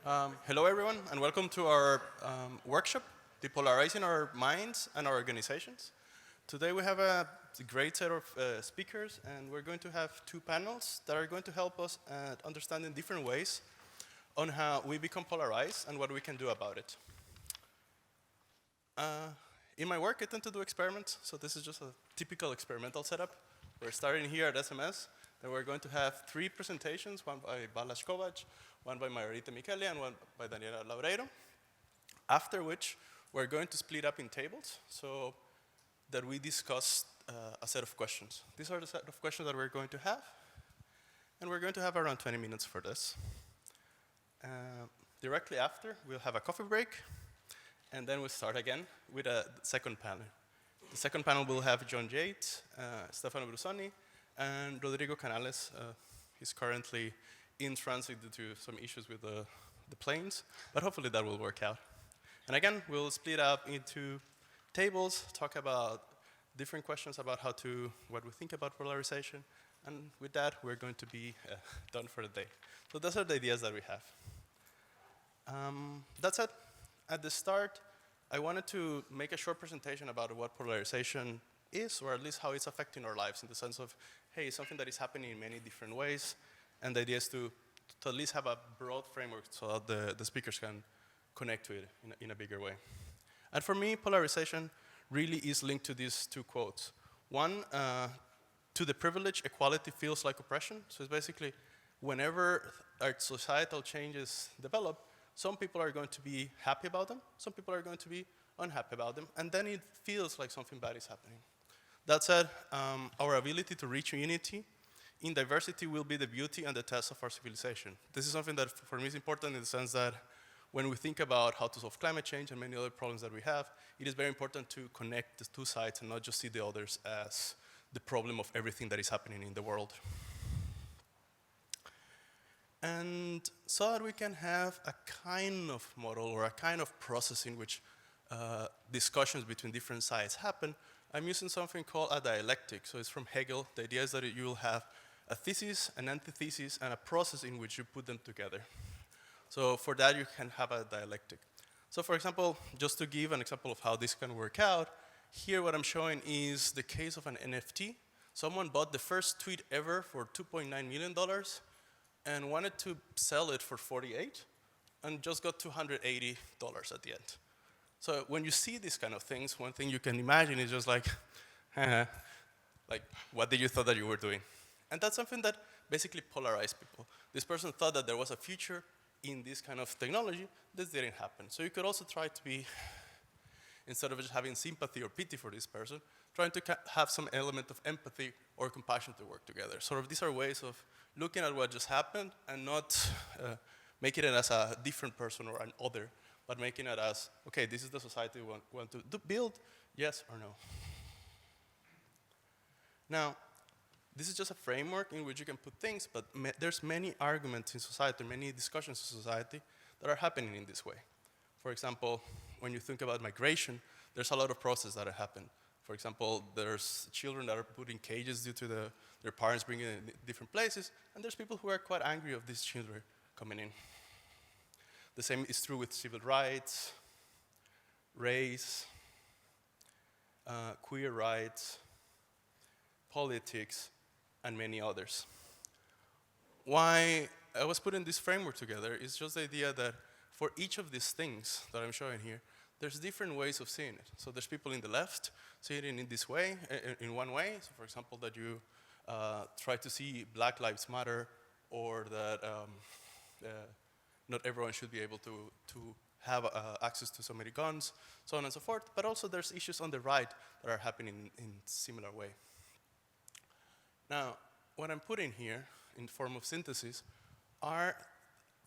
Hello, everyone, and welcome to our workshop, Depolarizing Our Minds and Our Organizations. Today we have a great set of speakers, and we're going to have two panels that are going to help us understand in different ways on how we become polarized and what we can do about it. In my work, I tend to do experiments, so this is just a typical experimental setup. We're starting here at SMS, and we're going to have three presentations, one by Balázs Kovács, one by Margarita Michele, and one by Daniela Laureiro. After which, we're going to split up in tables so that we discuss a set of questions. These are the set of questions that we're going to have, and we're going to have around 20 minutes for this. Directly after, we'll have a coffee break, and then we'll start again with a second panel. The second panel will have John Yates, Stefano Brusoni, and Rodrigo Canales. He's currently in transit due to some issues with the planes, but hopefully that will work out. And again, we'll split up into tables, talk about different questions about what we think about polarization, and with that, we're going to be done for the day. So those are the ideas that we have. That's it. At the start, I wanted to make a short presentation about what polarization is, or at least how it's affecting our lives, in the sense of, hey, it's something that is happening in many different ways, and the idea is to at least have a broad framework so that the speakers can connect to it in a bigger way. And for me, polarization really is linked to these two quotes. One, to the privilege, equality feels like oppression. So it's basically, whenever our societal changes develop, some people are going to be happy about them, some people are going to be unhappy about them, and then it feels like something bad is happening. That said, our ability to reach unity in diversity will be the beauty and the test of our civilization. This is something that for me is important in the sense that when we think about how to solve climate change and many other problems that we have, it is very important to connect the two sides and not just see the others as the problem of everything that is happening in the world. And so that we can have a kind of model or a kind of process in which discussions between different sides happen, I'm using something called a dialectic. So it's from Hegel. The idea is that you will have a thesis, an antithesis, and a process in which you put them together. So for that, you can have a dialectic. So for example, just to give an example of how this can work out, here what I'm showing is the case of an NFT. Someone bought the first tweet ever for $2.9 million and wanted to sell it for 48 and just got $280 at the end. So when you see these kind of things, one thing you can imagine is just like, like, what did you thought that you were doing? And that's something that basically polarized people. This person thought that there was a future in this kind of technology. This didn't happen. So you could also try to be, instead of just having sympathy or pity for this person, trying to have some element of empathy or compassion to work together. Sort of these are ways of looking at what just happened and not making it as a different person or an other, but making it as, okay, this is the society we want to build, yes or no. Now, this is just a framework in which you can put things, but there's many arguments in society, many discussions in society that are happening in this way. For example, when you think about migration, there's a lot of processes that happen. For example, there's children that are put in cages due to their parents bringing them in different places, and there's people who are quite angry of these children coming in. The same is true with civil rights, race, queer rights, politics, and many others. Why I was putting this framework together is just the idea that for each of these things that I'm showing here, there's different ways of seeing it. So there's people in the left see it in this way, in one way. So for example, that you try to see Black Lives Matter, or that not everyone should be able to have access to so many guns, so on and so forth. But also there's issues on the right that are happening in similar way. Now, what I'm putting here in form of synthesis are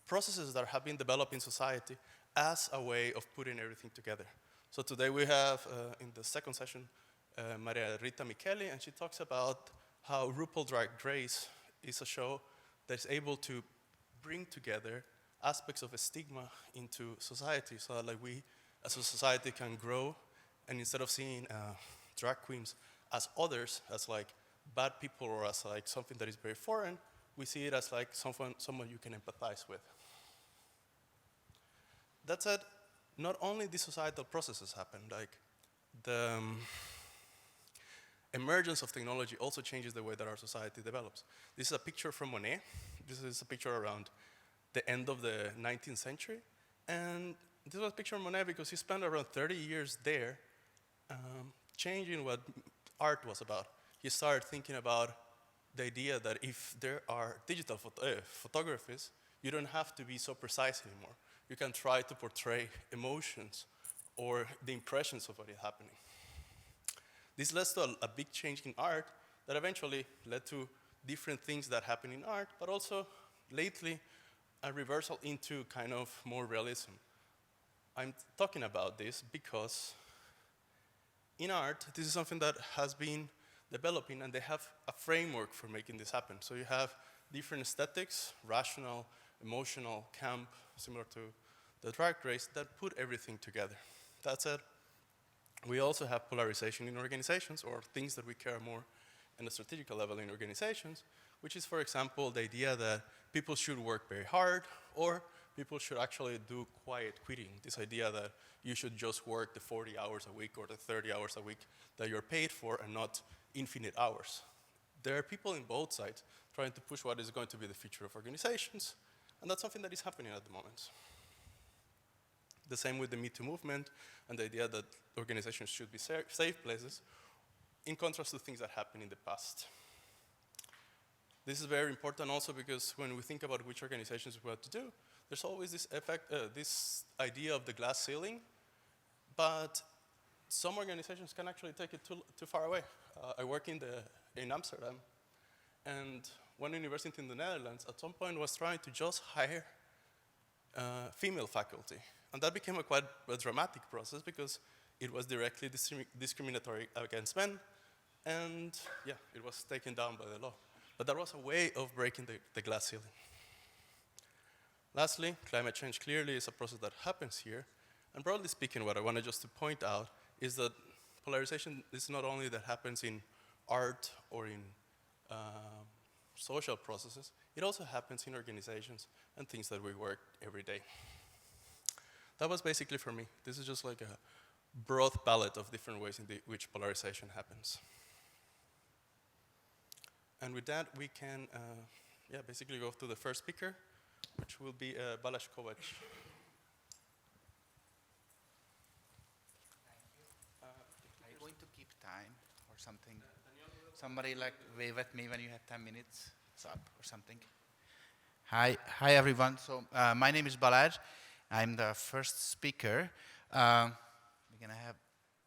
processes that have been developed in society as a way of putting everything together. So today we have, in the second session, Margarita Michele, and she talks about how RuPaul Drag Race is a show that is able to bring together aspects of a stigma into society, so that like we as a society can grow, and instead of seeing drag queens as others, as like bad people or as like something that is very foreign, we see it as like someone you can empathize with. That said, not only the societal processes happen, like the emergence of technology also changes the way that our society develops. This is a picture from Monet. This is a picture around the end of the 19th century. And this was a picture of Monet because he spent around 30 years there changing what art was about. He started thinking about the idea that if there are digital photographies, you don't have to be so precise anymore. You can try to portray emotions or the impressions of what is happening. This led to a big change in art that eventually led to different things that happen in art, but also lately a reversal into kind of more realism. I'm talking about this because in art, this is something that has been developing, and they have a framework for making this happen. So you have different aesthetics, rational, emotional, camp, similar to the drag race, that put everything together. That said, we also have polarization in organizations, or things that we care more on a strategic level in organizations, which is, for example, the idea that people should work very hard, or people should actually do quiet quitting. This idea that you should just work the 40 hours a week or the 30 hours a week that you're paid for and not infinite hours. There are people in both sides trying to push what is going to be the future of organizations, and that's something that is happening at the moment. The same with the Me Too movement and the idea that organizations should be safe places, in contrast to things that happened in the past. This is very important also because when we think about which organizations we want to do, there's always this effect, this idea of the glass ceiling, but some organizations can actually take it too far away. I work in Amsterdam, and one university in the Netherlands at some point was trying to just hire female faculty. And that became quite a dramatic process because it was directly discriminatory against men, and yeah, it was taken down by the law. But that was a way of breaking the glass ceiling. Lastly, climate change clearly is a process that happens here. And broadly speaking, what I wanted just to point out is that polarization is not only that happens in art or in social processes, it also happens in organizations and things that we work every day. That was basically for me. This is just like a broad palette of different ways in which polarization happens. And with that, we can basically go to the first speaker, which will be Balázs Kovács. Are you going to keep time or something? Somebody like wave at me when you have 10 minutes. It's up or something. Hi everyone. So my name is Balázs. I'm the first speaker. We're gonna have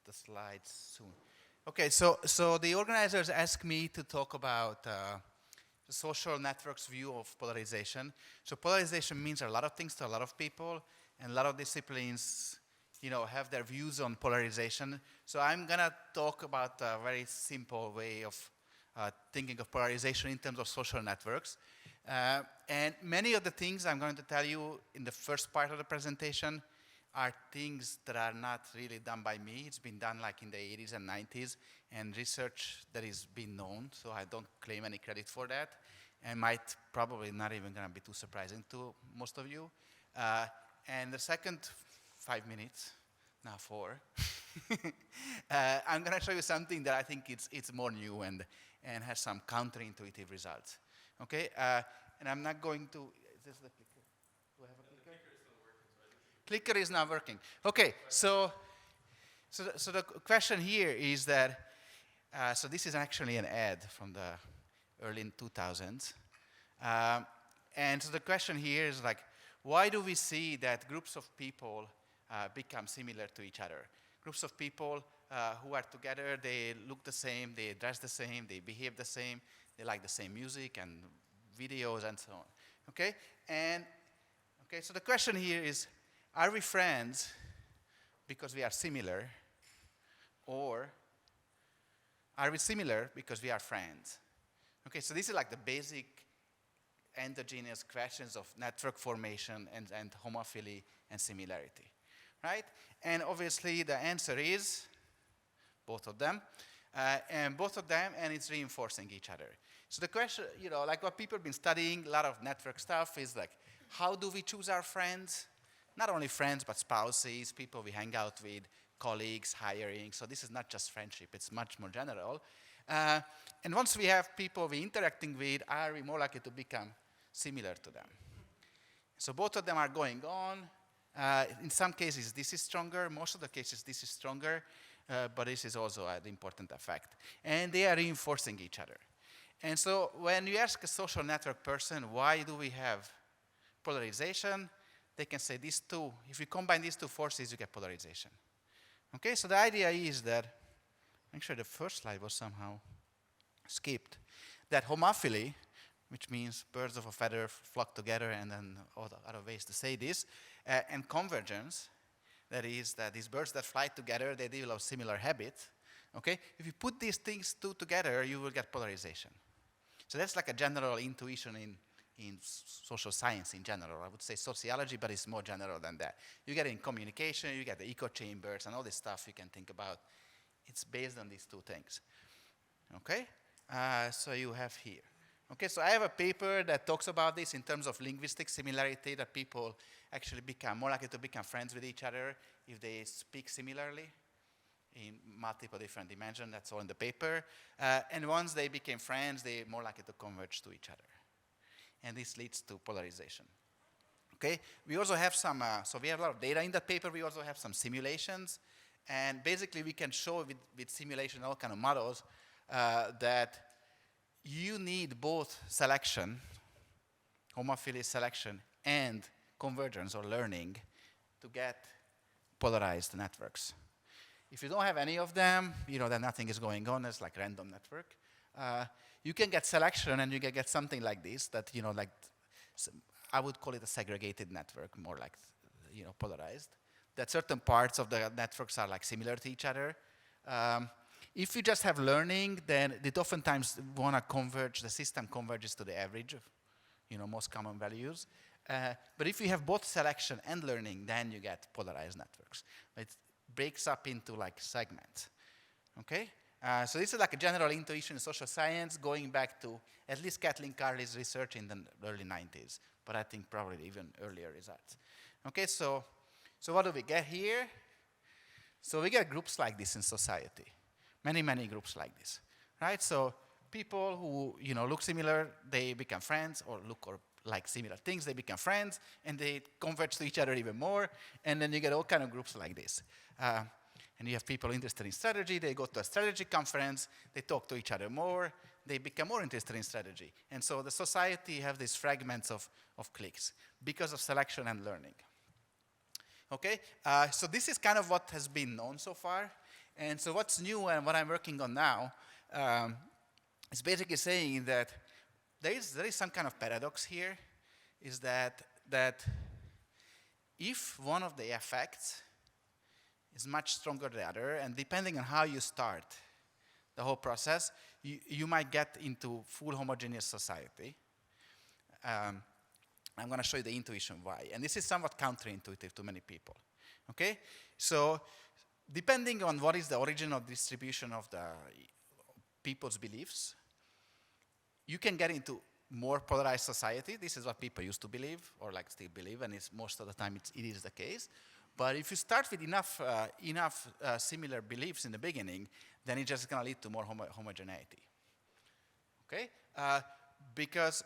the slides soon. Okay, so the organizers asked me to talk about the social networks view of polarization. So polarization means a lot of things to a lot of people, and a lot of disciplines, have their views on polarization. So I'm gonna talk about a very simple way of thinking of polarization in terms of social networks. And many of the things I'm going to tell you in the first part of the presentation are things that are not really done by me. It's been done like in the 80s and 90s, and research that is being known, so I don't claim any credit for that, and might probably not even gonna be too surprising to most of you. And the second 5 minutes, now 4, I'm gonna show you something that I think it's more new and has some counterintuitive results. Okay, and I'm not going to, is this the clicker? Do I have a clicker? Clicker is not working. Okay, so the question here is that, so this is actually an ad from the early 2000s. And so the question here is like, why do we see that groups of people become similar to each other? Groups of people who are together, they look the same, they dress the same, they behave the same, they like the same music and videos and so on. Okay? And okay, so the question here is, are we friends because we are similar, or are we similar because we are friends? Okay, so this is like the basic endogenous questions of network formation and homophily and similarity, right? And obviously the answer is both of them, and it's reinforcing each other. So the question, like what people have been studying, a lot of network stuff is like, how do we choose our friends? not only friends, but spouses, people we hang out with, colleagues, hiring. So this is not just friendship, it's much more general. And once we have people we're interacting with, are we more likely to become similar to them? So both of them are going on. In some cases, this is stronger. Most of the cases, this is stronger. But this is also an important effect. And they are reinforcing each other. And so when you ask a social network person, why do we have polarization? They can say these two, if you combine these two forces, you get polarization. Okay, so the idea is that, actually the first slide was somehow skipped, that homophily, which means birds of a feather flock together, and then other ways to say this, and convergence, that is that these birds that fly together, they develop similar habits. Okay, if you put these things two together, you will get polarization. So that's like a general intuition in social science in general. I would say sociology, but it's more general than that. You get it in communication, you get the echo chambers, and all this stuff you can think about. It's based on these two things. Okay, so you have here. Okay, so I have a paper that talks about this in terms of linguistic similarity, that people actually become more likely to become friends with each other if they speak similarly in multiple different dimensions. That's all in the paper. And once they became friends, they're more likely to converge to each other. And this leads to polarization. Okay, we also have some, so we have a lot of data in that paper. We also have some simulations. And basically, we can show with simulation, all kind of models, that you need both selection, homophily selection, and convergence or learning to get polarized networks. If you don't have any of them, then nothing is going on. It's like random network. You can get selection, and you can get something like this, that, like, I would call it a segregated network, more like, polarized. That certain parts of the networks are like similar to each other. If you just have learning, then it oftentimes want to converge, the system converges to the average of, most common values. But if you have both selection and learning, then you get polarized networks. It breaks up into like segments, okay? So this is like a general intuition in social science, going back to at least Kathleen Carley's research in the early 90s, but I think probably even earlier results. Okay, so what do we get here? So we get groups like this in society. Many, many groups like this, right? So people who, look similar, they become friends, or look or like similar things, they become friends, and they converge to each other even more, and then you get all kind of groups like this. And you have people interested in strategy, they go to a strategy conference, they talk to each other more, they become more interested in strategy. And so the society have these fragments of cliques because of selection and learning. Okay, so this is kind of what has been known so far. And so what's new and what I'm working on now is basically saying that there is some kind of paradox here, is that if one of the effects is much stronger than the other, and depending on how you start the whole process, you might get into full homogeneous society. I'm going to show you the intuition why. And this is somewhat counterintuitive to many people. Okay? So depending on what is the original distribution of the people's beliefs, you can get into more polarized society. This is what people used to believe, or like still believe, and it's most of the time it is the case. But if you start with enough similar beliefs in the beginning, then it's just going to lead to more homogeneity. Okay? Because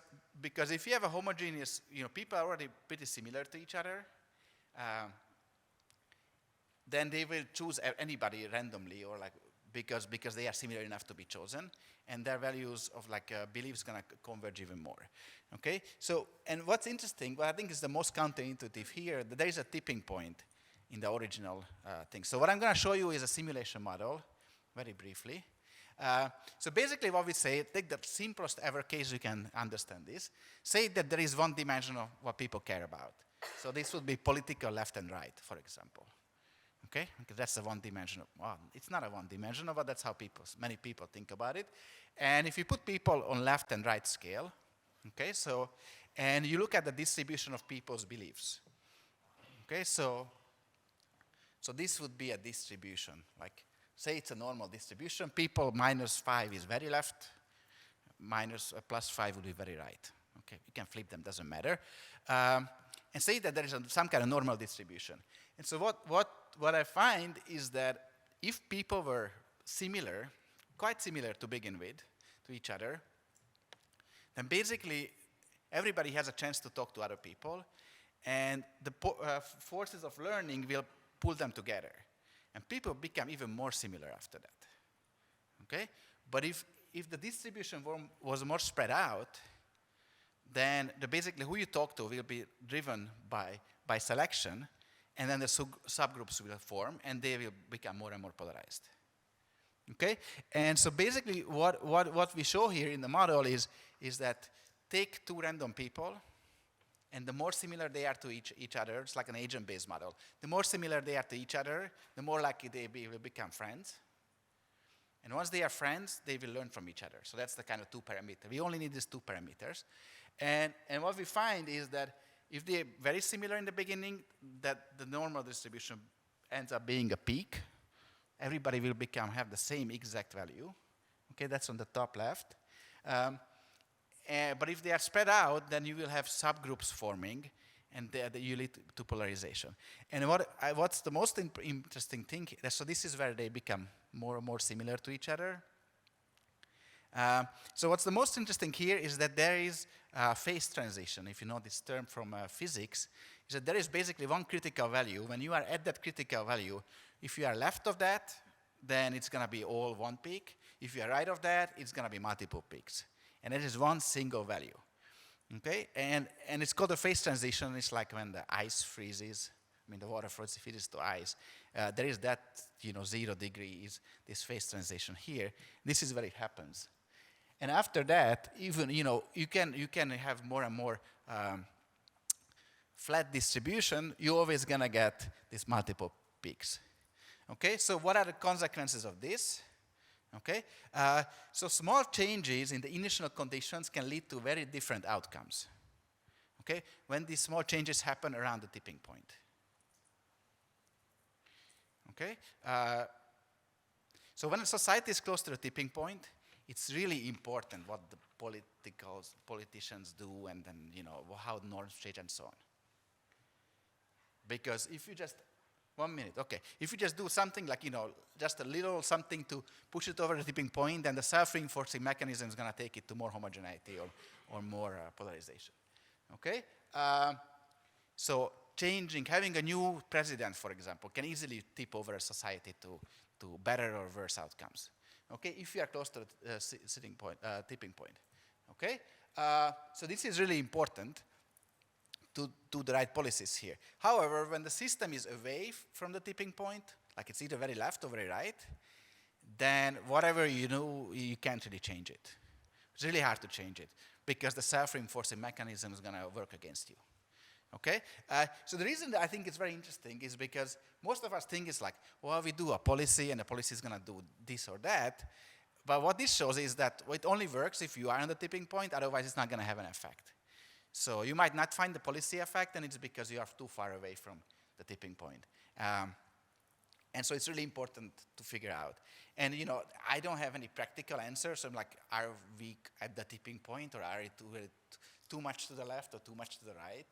if you have a homogeneous, people are already pretty similar to each other, then they will choose anybody randomly, or like because they are similar enough to be chosen, and their values of like beliefs gonna converge even more. Okay, so and what's interesting, what I think is the most counterintuitive here, that there is a tipping point in the original thing. So what I'm gonna show you is a simulation model, very briefly. So basically what we say, take the simplest ever case you can understand this. Say that there is one dimension of what people care about. So this would be political left and right, for example. Okay, because that's the one dimension. Well, it's not a one dimensional, but that's how many people think about it. And if you put people on left and right scale, okay, so, and you look at the distribution of people's beliefs. Okay, so this would be a distribution, like, say it's a normal distribution. People -5 is very left, +5 would be very right. Okay, you can flip them, doesn't matter. and say that there is some kind of normal distribution. And so what I find is that if people were similar, quite similar to begin with, to each other, then basically everybody has a chance to talk to other people, and the forces of learning will pull them together. And people become even more similar after that. Okay? But if the distribution was more spread out, then basically who you talk to will be driven by selection, and then the subgroups will form, and they will become more and more polarized. Okay? And so basically what we show here in the model is that take two random people, and the more similar they are to each other, it's like an agent-based model. The more similar they are to each other, the more likely they will become friends. And once they are friends, they will learn from each other. So that's the kind of 2 parameter. We only need these 2 parameters. And what we find is that if they're very similar in the beginning, that the normal distribution ends up being a peak. Everybody will have the same exact value. Okay, that's on the top left. But if they are spread out, then you will have subgroups forming, and you lead to polarization. And what's the most interesting thing, so this is where they become more and more similar to each other. So what's the most interesting here is that there is a phase transition. If you know this term from physics, is that there is basically one critical value. When you are at that critical value, if you are left of that, then it's going to be all one peak. If you are right of that, it's going to be multiple peaks. And it is one single value. Okay? And it's called a phase transition. It's like when the ice freezes. I mean, the water freezes to ice. There is that, 0 degrees, this phase transition here. This is where it happens. And after that, even, you can have more and more flat distribution. You're always going to get these multiple peaks. Okay, so what are the consequences of this? Okay, so small changes in the initial conditions can lead to very different outcomes. Okay, when these small changes happen around the tipping point. Okay, so when a society is close to the tipping point, it's really important what the politicians do, and then how norms change and so on. Because if you just 1 minute, okay. If you just do something like, just a little something to push it over the tipping point, then the self-reinforcing mechanism is going to take it to more homogeneity or more polarization. Okay? So having a new president, for example, can easily tip over a society to better or worse outcomes. Okay? If you are close to the tipping point. Okay? So this is really important to do the right policies here. However, when the system is away from the tipping point, like it's either very left or very right, then whatever you do, you can't really change it. It's really hard to change it because the self-reinforcing mechanism is going to work against you. Okay? So the reason that I think it's very interesting is because most of us think it's like, well, we do a policy and the policy is going to do this or that. But what this shows is that it only works if you are on the tipping point, otherwise it's not going to have an effect. So you might not find the policy effect, and it's because you are too far away from the tipping point. And so it's really important to figure out. And I don't have any practical answers. I'm like, are we at the tipping point, or are it too much to the left or too much to the right?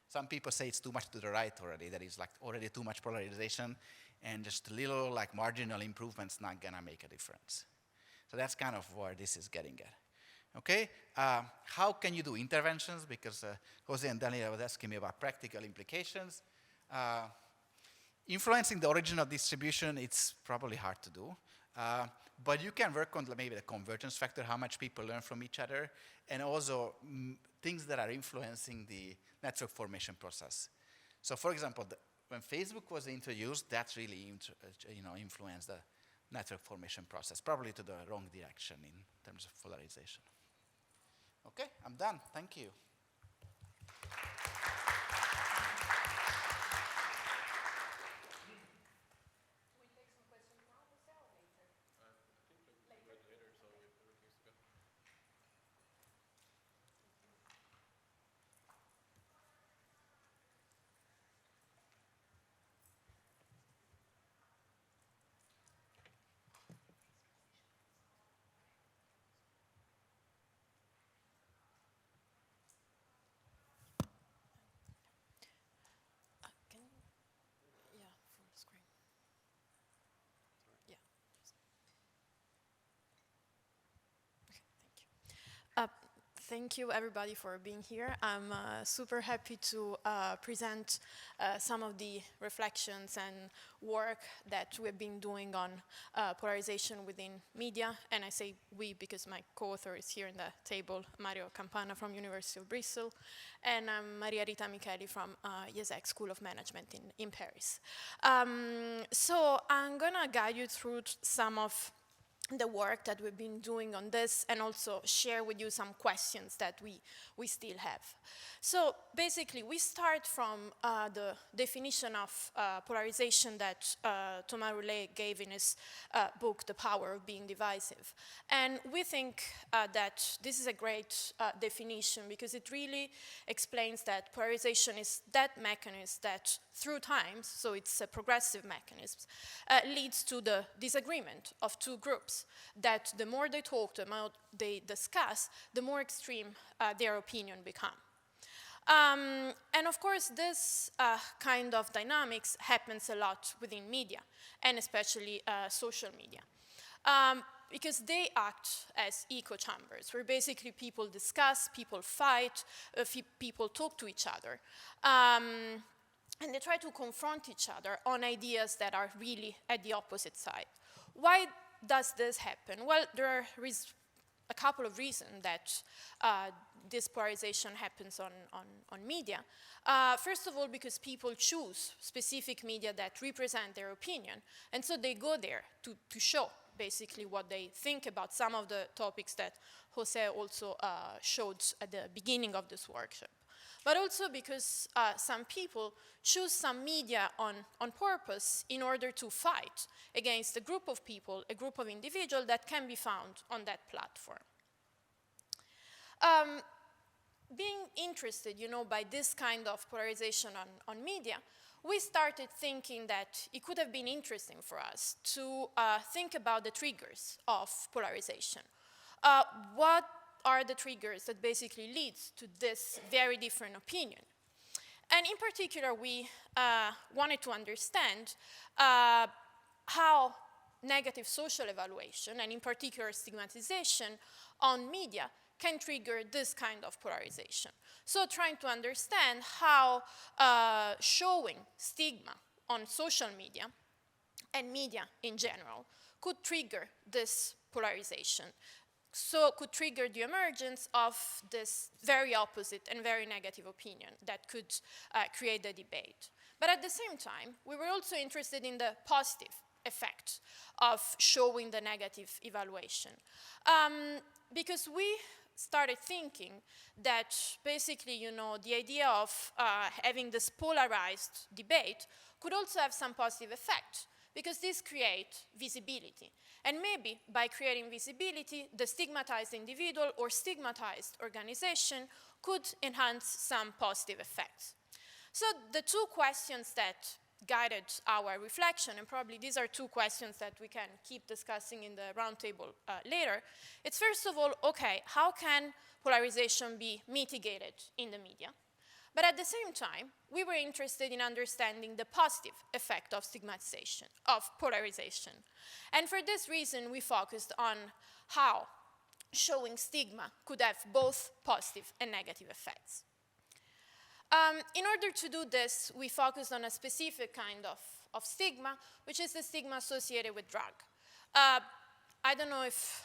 Some people say it's too much to the right already. That is like already too much polarization, and just a little like marginal improvements not gonna make a difference. So that's kind of where this is getting at. Okay, how can you do interventions? Because Jose and Daniela was asking me about practical implications. Influencing the original distribution, it's probably hard to do. But you can work on maybe the convergence factor, how much people learn from each other, and also things that are influencing the network formation process. So for example, when Facebook was introduced, that really influenced the network formation process, probably to the wrong direction in terms of polarization. Okay, I'm done. Thank you. Thank you everybody for being here. I'm super happy to present some of the reflections and work that we've been doing on polarization within media. And I say we because my co-author is here in the table, Mario Campana from University of Bristol, and I'm Maria Rita Micheli from IESEC School of Management in Paris. So I'm gonna guide you through some of the work that we've been doing on this and also share with you some questions that we still have. So basically, we start from the definition of polarization that Thomas Roulet gave in his book, The Power of Being Divisive. And we think that this is a great definition because it really explains that polarization is that mechanism that through time, so it's a progressive mechanism, leads to the disagreement of two groups that the more they talk, the more they discuss, the more extreme their opinion become. And of course, this kind of dynamics happens a lot within media, and especially social media. Because they act as echo chambers, where basically people discuss, people fight, people talk to each other. And they try to confront each other on ideas that are really at the opposite side. Why does this happen? Well, there is a couple of reasons that this polarization happens on media. First of all, because people choose specific media that represent their opinion, and so they go there to show basically what they think about some of the topics that Jose also showed at the beginning of this workshop. But also because some people choose some media on purpose in order to fight against a group of people, a group of individuals that can be found on that platform. Being interested, by this kind of polarization on media, we started thinking that it could have been interesting for us to think about the triggers of polarization. What are the triggers that basically leads to this very different opinion? And in particular, we wanted to understand how negative social evaluation, and in particular stigmatization on media, can trigger this kind of polarization. So trying to understand how showing stigma on social media and media in general could trigger this polarization. So it could trigger the emergence of this very opposite and very negative opinion that could create the debate. But at the same time, we were also interested in the positive effect of showing the negative evaluation. Because we started thinking that basically, the idea of having this polarized debate could also have some positive effect, because this creates visibility. And maybe by creating visibility, the stigmatized individual or stigmatized organization could enhance some positive effects. So the two questions that guided our reflection, and probably these are two questions that we can keep discussing in the roundtable later, it's first of all, okay, how can polarization be mitigated in the media? But at the same time, we were interested in understanding the positive effect of stigmatization, of polarization. And for this reason, we focused on how showing stigma could have both positive and negative effects. In order to do this, we focused on a specific kind of stigma, which is the stigma associated with drag. I don't know if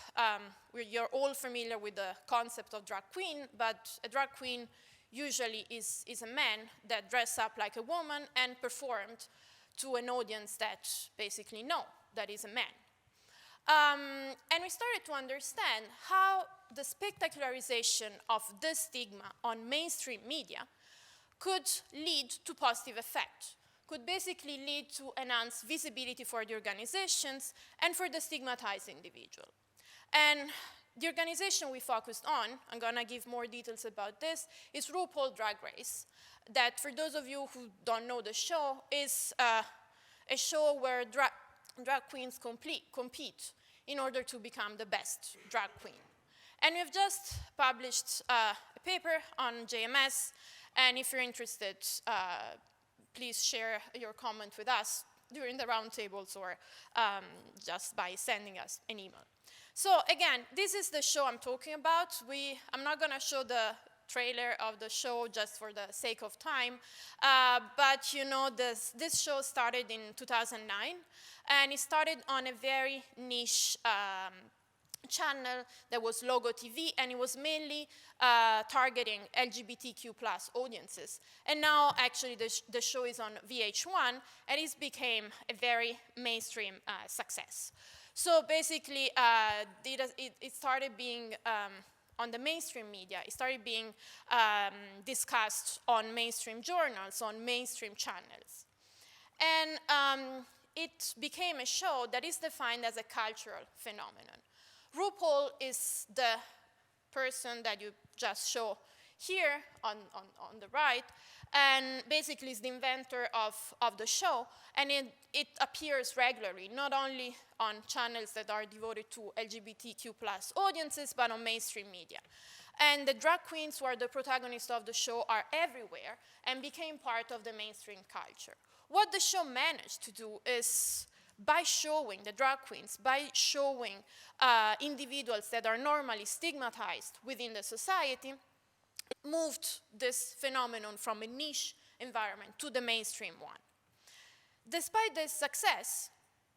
you're all familiar with the concept of drag queen, but a drag queen usually is a man that dressed up like a woman and performed to an audience that basically know that is a man. And we started to understand how the spectacularization of this stigma on mainstream media could lead to positive effect, could basically lead to enhanced visibility for the organizations and for the stigmatized individual. And the organization we focused on, I'm gonna give more details about this, is RuPaul Drag Race, that for those of you who don't know the show, is a show where drag queens compete in order to become the best drag queen. And we've just published a paper on JMS, and if you're interested, please share your comment with us during the roundtables or just by sending us an email. So again, this is the show I'm talking about. I'm not going to show the trailer of the show just for the sake of time, but you know, this show started in 2009, and it started on a very niche channel that was Logo TV, and it was mainly targeting LGBTQ plus audiences. And now actually the show is on VH1, and it became a very mainstream success. So basically it started being on the mainstream media. It started being discussed on mainstream journals, on mainstream channels. And it became a show that is defined as a cultural phenomenon. RuPaul is the person that you just show here on the right, and basically is the inventor of the show, and it appears regularly, not only on channels that are devoted to LGBTQ plus audiences, but on mainstream media. And the drag queens who are the protagonists of the show are everywhere and became part of the mainstream culture. What the show managed to do is, by showing the drag queens, by showing individuals that are normally stigmatized within the society, moved this phenomenon from a niche environment to the mainstream one. Despite this success,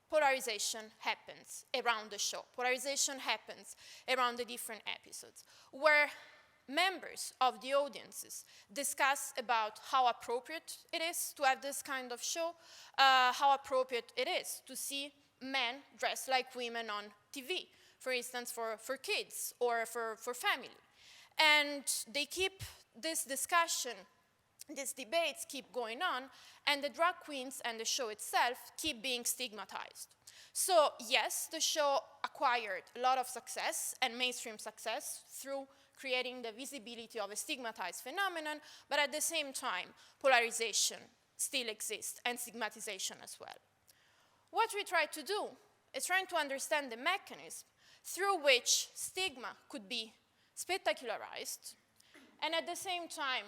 polarization happens around the show. Polarization happens around the different episodes, where members of the audiences discuss about how appropriate it is to have this kind of show, how appropriate it is to see men dressed like women on TV, for instance, for kids or for family. And they keep this discussion, these debates keep going on, and the drag queens and the show itself keep being stigmatized. So yes, the show acquired a lot of success and mainstream success through creating the visibility of a stigmatized phenomenon, but at the same time, polarization still exists and stigmatization as well. What we try to do is trying to understand the mechanism through which stigma could be spectacularized, and at the same time,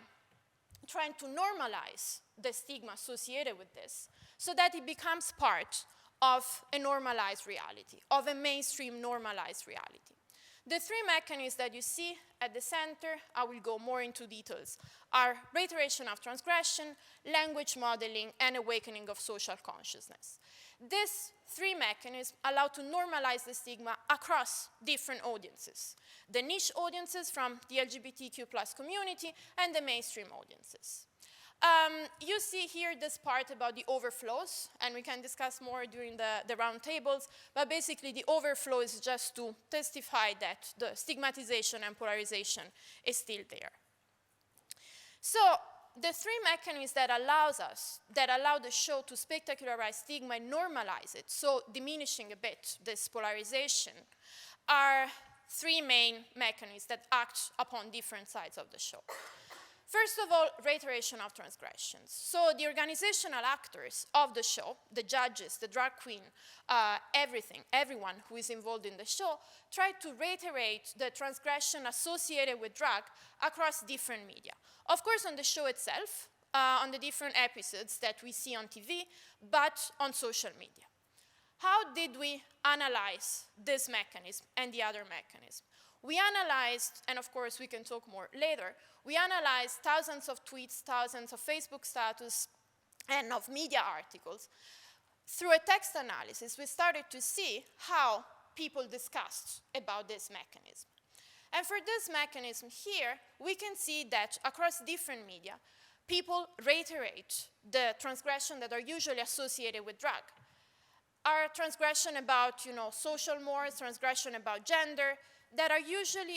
trying to normalize the stigma associated with this so that it becomes part of a normalized reality, of a mainstream normalized reality. The three mechanisms that you see at the center, I will go more into details, are reiteration of transgression, language modeling, and awakening of social consciousness. These three mechanisms allow to normalize the stigma across different audiences, the niche audiences from the LGBTQ plus community and the mainstream audiences. You see here this part about the overflows, and we can discuss more during the roundtables, but basically the overflow is just to testify that the stigmatization and polarization is still there. So the three mechanisms that allow the show to spectacularize stigma and normalize it, so diminishing a bit this polarization, are three main mechanisms that act upon different sides of the show. First of all, reiteration of transgressions. So the organizational actors of the show, the judges, the drag queen, everyone who is involved in the show, try to reiterate the transgression associated with drag across different media. Of course, on the show itself, on the different episodes that we see on TV, but on social media. How did we analyze this mechanism and the other mechanism? We analyzed, and of course we can talk more later, we analyzed thousands of tweets, thousands of Facebook status, and of media articles. Through a text analysis, we started to see how people discussed about this mechanism. And for this mechanism here, we can see that across different media, people reiterate the transgression that are usually associated with drag. Are transgression about, social mores, transgression about gender, that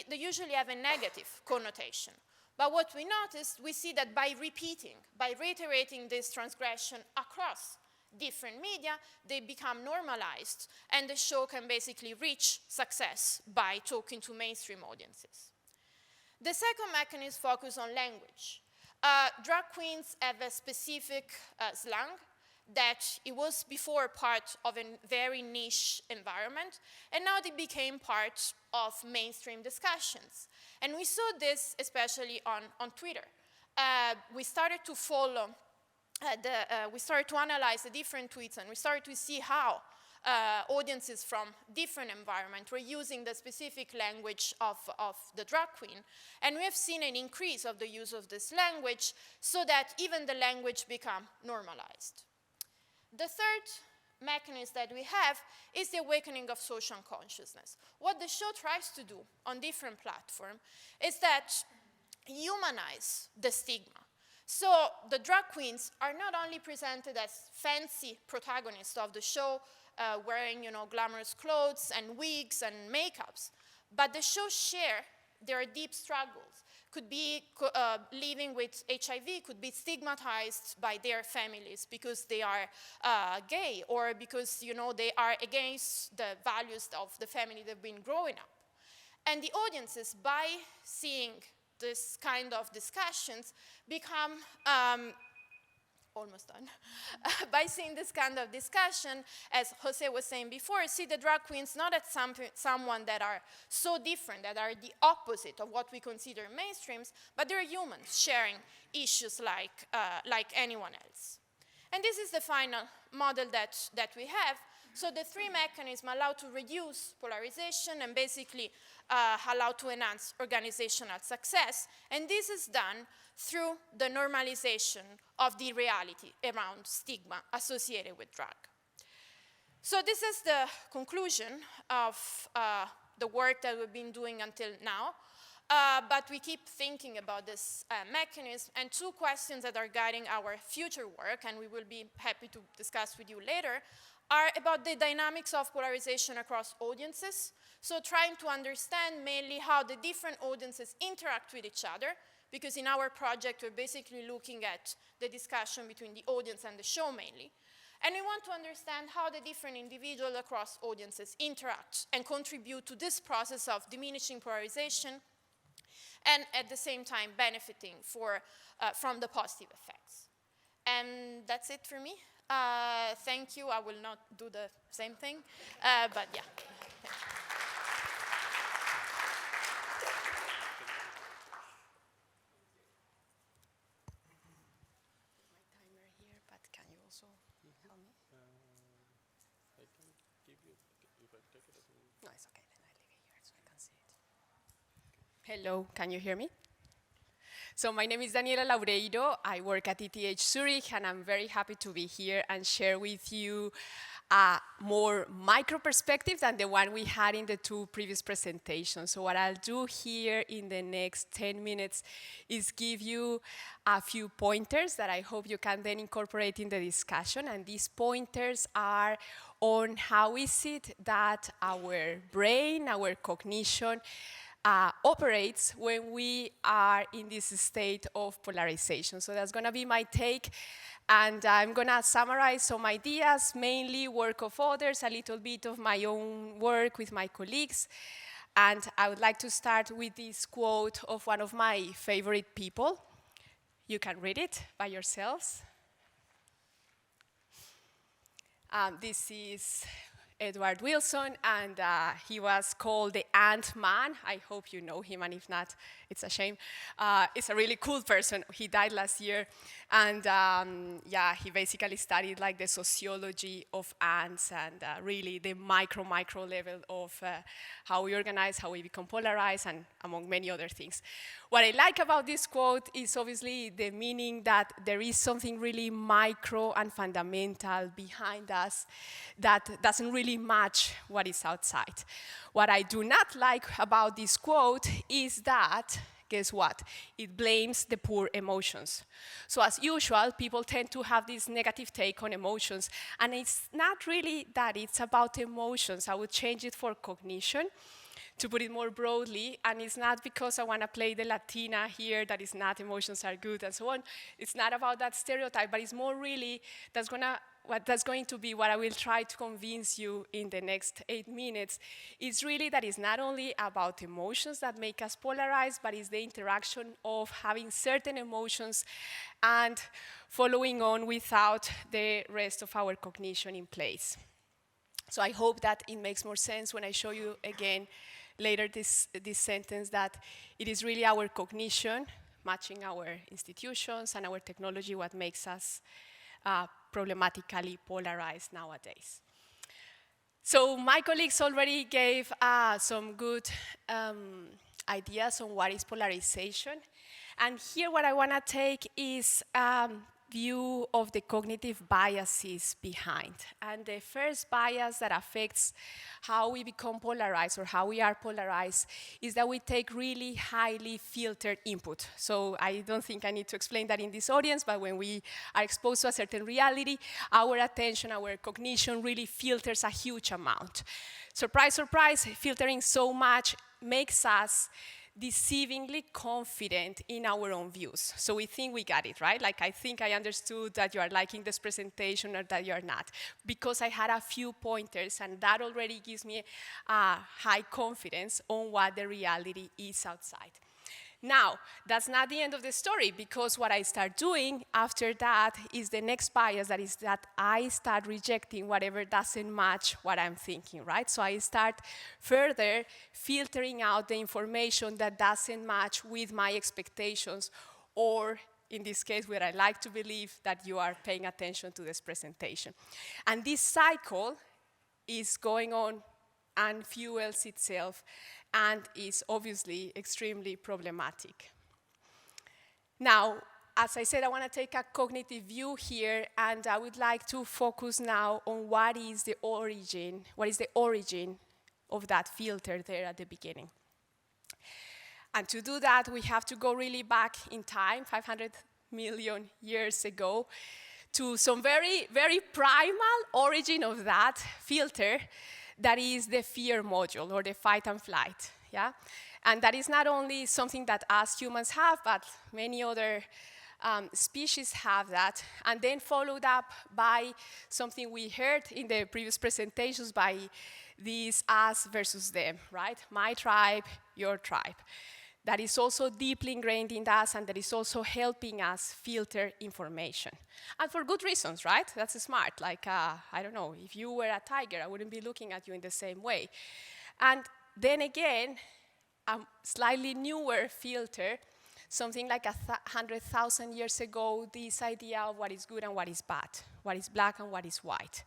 they usually have a negative connotation. But what we noticed, we see that by reiterating this transgression across different media, they become normalized, and the show can basically reach success by talking to mainstream audiences. The second mechanism focuses on language. Drag queens have a specific slang that it was before part of a very niche environment, and now they became part of mainstream discussions. And we saw this especially on Twitter. We started to follow, we started to analyze the different tweets, and we started to see how audiences from different environments were using the specific language of the drag queen. And we have seen an increase of the use of this language so that even the language become normalized. The third mechanism that we have is the awakening of social consciousness. What the show tries to do on different platforms is that humanize the stigma. So the drag queens are not only presented as fancy protagonists of the show, wearing glamorous clothes and wigs and makeups, but the show share their deep struggles. Could be living with HIV, could be stigmatized by their families because they are gay, or because they are against the values of the family they've been growing up. And the audiences, by seeing this kind of discussions, become almost done. By seeing this kind of discussion, as Jose was saying before, see the drag queens not as someone that are so different, that are the opposite of what we consider mainstreams, but they're humans sharing issues like anyone else. And this is the final model that we have. So the three mechanisms allow to reduce polarization and basically allow to enhance organizational success. And this is done through the normalization of the reality around stigma associated with drag. So this is the conclusion of the work that we've been doing until now. But we keep thinking about this mechanism, and two questions that are guiding our future work, and we will be happy to discuss with you later, are about the dynamics of polarization across audiences. So trying to understand mainly how the different audiences interact with each other, because in our project we're basically looking at the discussion between the audience and the show mainly. And we want to understand how the different individuals across audiences interact and contribute to this process of diminishing polarization, and at the same time benefiting from the positive effects. And that's it for me. Thank you. I will not do the same thing, but yeah. My timer here, but can you also help me? I can give you, if I take it. No, it's okay. Then I leave it here so I can see it. Hello, can you hear me? So my name is Daniela Laureiro. I work at ETH Zurich, and I'm very happy to be here and share with you a more micro perspective than the one we had in the two previous presentations. So what I'll do here in the next 10 minutes is give you a few pointers that I hope you can then incorporate in the discussion. And these pointers are on how is it that our brain, our cognition, operates when we are in this state of polarization. So that's going to be my take, and I'm going to summarize some ideas, mainly work of others, a little bit of my own work with my colleagues. And I would like to start with this quote of one of my favorite people. You can read it by yourselves. This is Edward Wilson, and he was called the Ant-Man. I hope you know him, and if not, it's a shame. It's a really cool person. He died last year, and yeah, he basically studied like the sociology of ants and really the micro level of how we organize, how we become polarized, and among many other things. What I like about this quote is obviously the meaning that there is something really micro and fundamental behind us that doesn't really match what is outside. What I do not like about this quote is that, guess what? It blames the poor emotions. So as usual, people tend to have this negative take on emotions, and it's not really that it's about emotions. I would change it for cognition, to put it more broadly, and it's not because I want to play the Latina here, that is not emotions are good and so on. It's not about that stereotype, but it's more really that's going to be what I will try to convince you in the next 8 minutes. It's really that it's not only about emotions that make us polarized, but it's the interaction of having certain emotions and following on without the rest of our cognition in place. So I hope that it makes more sense when I show you again later this sentence, that it is really our cognition matching our institutions and our technology what makes us problematically polarized nowadays. So my colleagues already gave some good ideas on what is polarization. And here what I want to take is view of the cognitive biases behind. And the first bias that affects how we become polarized or how we are polarized is that we take really highly filtered input. So I don't think I need to explain that in this audience, but when we are exposed to a certain reality, our attention, our cognition really filters a huge amount. Surprise, surprise, filtering so much makes us deceivingly confident in our own views. So we think we got it, right? Like, I think I understood that you are liking this presentation or that you're not, because I had a few pointers, and that already gives me high confidence on what the reality is outside. Now, that's not the end of the story, because what I start doing after that is the next bias, that is that I start rejecting whatever doesn't match what I'm thinking, right? So I start further filtering out the information that doesn't match with my expectations, or in this case, where I like to believe that you are paying attention to this presentation. And this cycle is going on and fuels itself, and is obviously extremely problematic. Now, as I said, I want to take a cognitive view here, and I would like to focus now on what is the origin of that filter there at the beginning. And to do that, we have to go really back in time, 500 million years ago, to some very, very primal origin of that filter, that is the fear module, or the fight and flight, yeah? And that is not only something that us humans have, but many other species have that, and then followed up by something we heard in the previous presentations, by these us versus them, right? My tribe, your tribe. That is also deeply ingrained in us, and that is also helping us filter information. And for good reasons, right? That's smart. Like, I don't know, if you were a tiger, I wouldn't be looking at you in the same way. And then again, a slightly newer filter, something like 100,000 years ago, this idea of what is good and what is bad, what is black and what is white.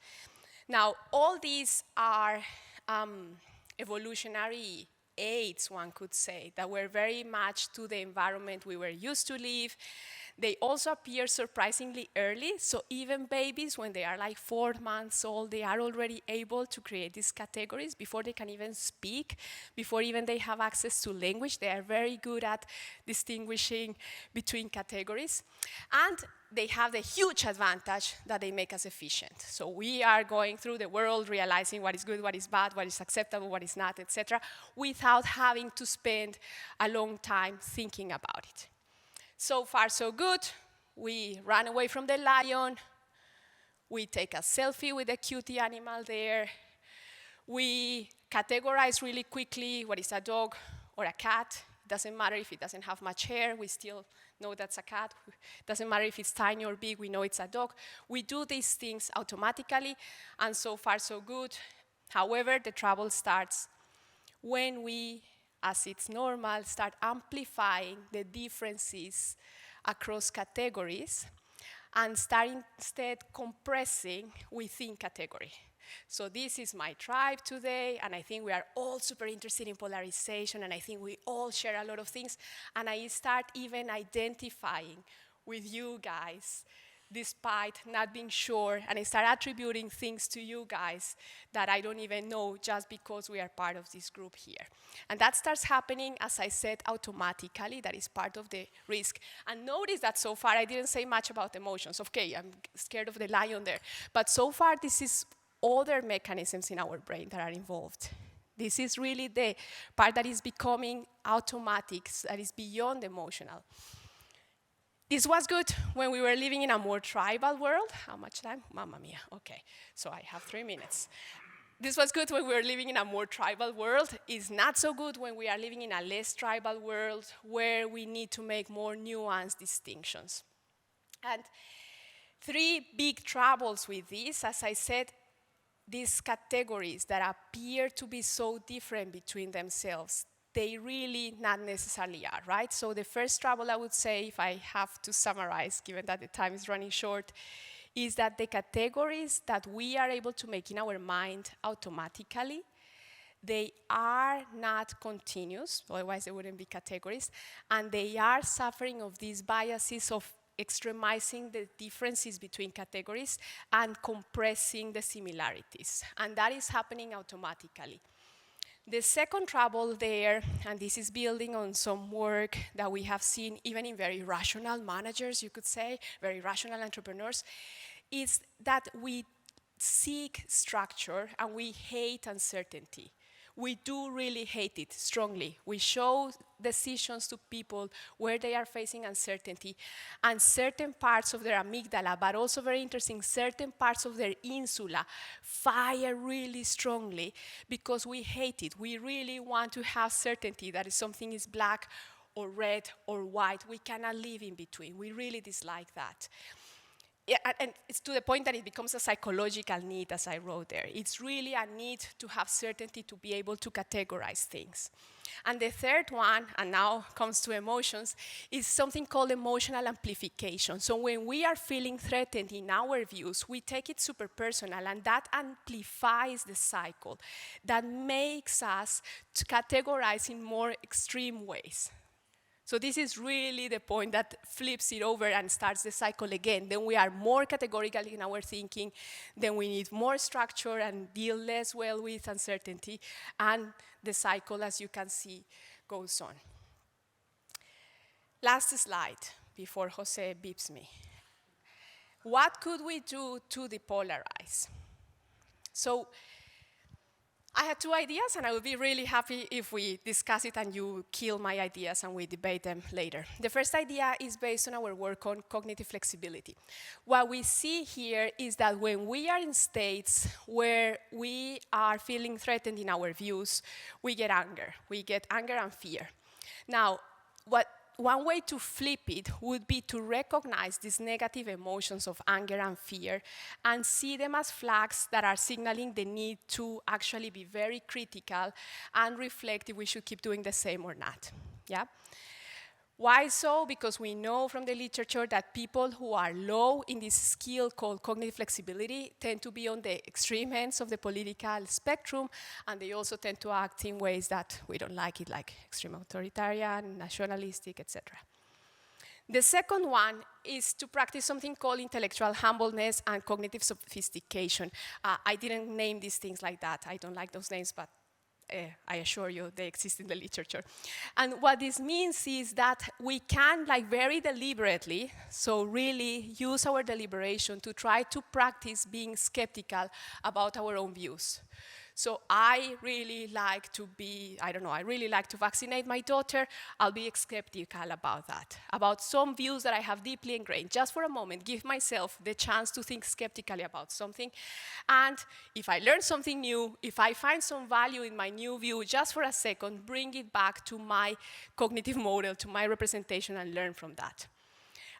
Now, all these are evolutionary aids, one could say, that were very much to the environment we were used to live. They also appear surprisingly early, so even babies, when they are like 4 months old, they are already able to create these categories before they can even speak, before even they have access to language. They are very good at distinguishing between categories. And they have the huge advantage that they make us efficient. So we are going through the world realizing what is good, what is bad, what is acceptable, what is not, etc., without having to spend a long time thinking about it. So far, so good. We run away from the lion. We take a selfie with the cutie animal there. We categorize really quickly what is a dog or a cat. It doesn't matter if it doesn't have much hair, we still know that's a cat. It doesn't matter if it's tiny or big, we know it's a dog. We do these things automatically, and so far so good. However, the trouble starts when we, as it's normal, start amplifying the differences across categories and start instead compressing within category. So this is my tribe today, and I think we are all super interested in polarization, and I think we all share a lot of things, and I start even identifying with you guys despite not being sure, and I start attributing things to you guys that I don't even know just because we are part of this group here. And that starts happening, as I said, automatically. That is part of the risk. And notice that so far I didn't say much about emotions. Okay, I'm scared of the lion there. But so far this is other mechanisms in our brain that are involved. This is really the part that is becoming automatic, that is beyond emotional. This was good when we were living in a more tribal world. How much time? Mamma mia. Okay, so I have 3 minutes. This was good when we were living in a more tribal world. It's not so good when we are living in a less tribal world where we need to make more nuanced distinctions. And 3 big troubles with this, as I said, these categories that appear to be so different between themselves, they really not necessarily are, right? So the first trouble I would say, if I have to summarize, given that the time is running short, is that the categories that we are able to make in our mind automatically, they are not continuous, otherwise they wouldn't be categories, and they are suffering of these biases of extremizing the differences between categories and compressing the similarities. And that is happening automatically. The second trouble there, and this is building on some work that we have seen even in very rational managers, you could say, very rational entrepreneurs, is that we seek structure and we hate uncertainty. We do really hate it strongly. We show decisions to people where they are facing uncertainty, and certain parts of their amygdala, but also very interesting, certain parts of their insula fire really strongly because we hate it. We really want to have certainty that if something is black or red or white, we cannot live in between. We really dislike that. Yeah, and it's to the point that it becomes a psychological need, as I wrote there. It's really a need to have certainty to be able to categorize things. And the third one, and now comes to emotions, is something called emotional amplification. So when we are feeling threatened in our views, we take it super personal, and that amplifies the cycle. That makes us to categorize in more extreme ways. So this is really the point that flips it over and starts the cycle again. Then we are more categorical in our thinking, then we need more structure and deal less well with uncertainty, and the cycle, as you can see, goes on. Last slide before Jose beeps me. What could we do to depolarize? So I had two ideas, and I would be really happy if we discuss it and you kill my ideas and we debate them later. The first idea is based on our work on cognitive flexibility. What we see here is that when we are in states where we are feeling threatened in our views, we get anger. We get anger and fear. Now, one way to flip it would be to recognize these negative emotions of anger and fear and see them as flags that are signaling the need to actually be very critical and reflect if we should keep doing the same or not. Yeah? Why so? Because we know from the literature that people who are low in this skill called cognitive flexibility tend to be on the extreme ends of the political spectrum, and they also tend to act in ways that we don't like it, like extreme authoritarian, nationalistic, etc. The second one is to practice something called intellectual humbleness and cognitive sophistication. I didn't name these things like that. I don't like those names, but I assure you they exist in the literature. And what this means is that we can, like, very deliberately, so really use our deliberation to try to practice being skeptical about our own views. So I really like to be, I really like to vaccinate my daughter. I'll be skeptical about that, about some views that I have deeply ingrained. Just for a moment, give myself the chance to think skeptically about something. And if I learn something new, if I find some value in my new view, just for a second, bring it back to my cognitive model, to my representation, and learn from that.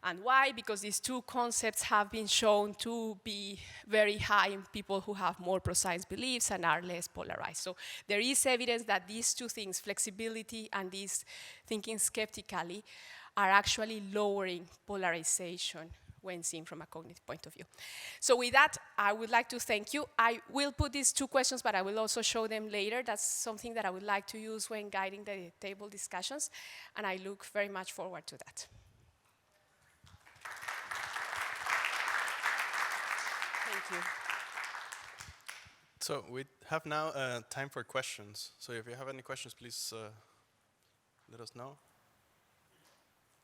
And why? Because these two concepts have been shown to be very high in people who have more pro-science beliefs and are less polarized. So there is evidence that these two things, flexibility and this thinking skeptically, are actually lowering polarization when seen from a cognitive point of view. So with that, I would like to thank you. I will put these two questions, but I will also show them later. That's something that I would like to use when guiding the table discussions, and I look very much forward to that. Thank you. So we have now time for questions. So if you have any questions, please let us know.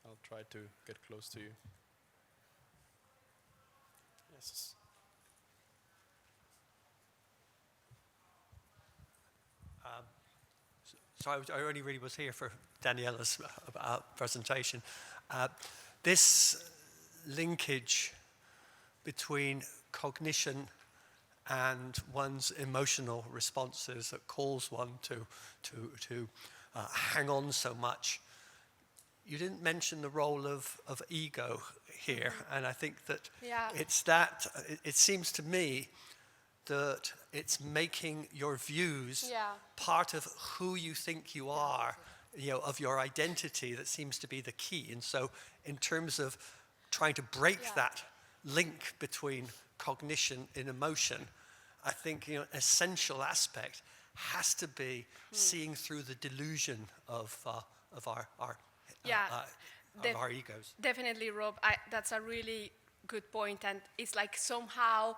I'll try to get close to you. Yes. So I only really was here for Daniela's presentation. This linkage between cognition and one's emotional responses that calls one to hang on so much. You didn't mention the role of ego here, and I think that it's that, it seems to me that it's making your views part of who you think you are, of your identity, that seems to be the key. And so in terms of trying to break that link between cognition and emotion, I think essential aspect has to be seeing through the delusion of our egos. Definitely, Rob. That's a really good point, and it's like somehow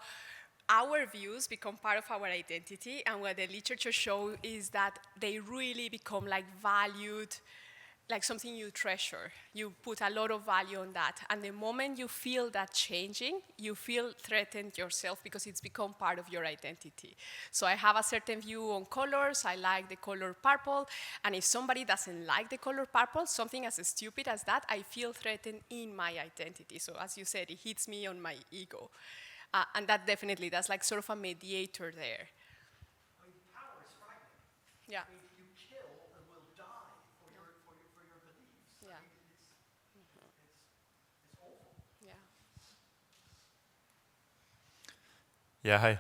our views become part of our identity, and what the literature shows is that they really become like valued, like something you treasure. You put a lot of value on that, and the moment you feel that changing, you feel threatened yourself because it's become part of your identity. So I have a certain view on colors. I like the color purple, and if somebody doesn't like the color purple, something as stupid as that, I feel threatened in my identity. So as you said, it hits me on my ego. And that definitely, that's like sort of a mediator there. I mean, power is frightening. Yeah. I mean, you kill and will die for your beliefs. Yeah. I mean, it's awful. Yeah. Yeah, hi.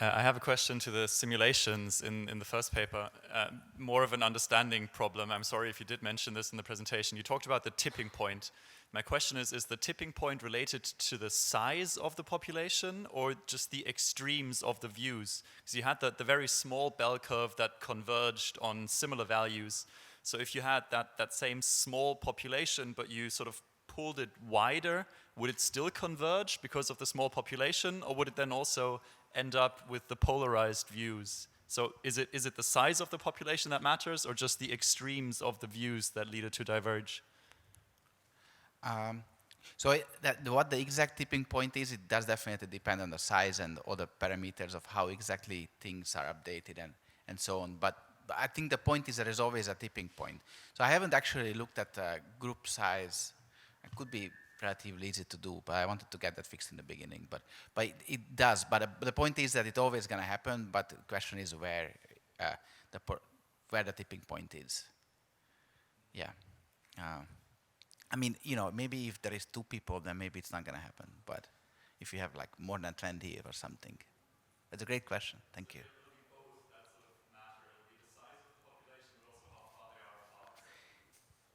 I have a question to the simulations in the first paper. More of an understanding problem. I'm sorry if you did mention this in the presentation. You talked about the tipping point. My question is the tipping point related to the size of the population or just the extremes of the views? Because you had the very small bell curve that converged on similar values. So if you had that same small population, but you sort of pulled it wider, would it still converge because of the small population, or would it then also end up with the polarized views? So is it the size of the population that matters, or just the extremes of the views that lead it to diverge? What the exact tipping point is, it does definitely depend on the size and other parameters of how exactly things are updated and so on. But I think the point is there is always a tipping point. So I haven't actually looked at group size. It could be relatively easy to do, but I wanted to get that fixed in the beginning. But it does. But the point is that it's always going to happen. But the question is where the tipping point is. Yeah. I mean, maybe if there is 2 people, then maybe it's not going to happen. But if you have like more than 20 or something, it's a great question. Thank you.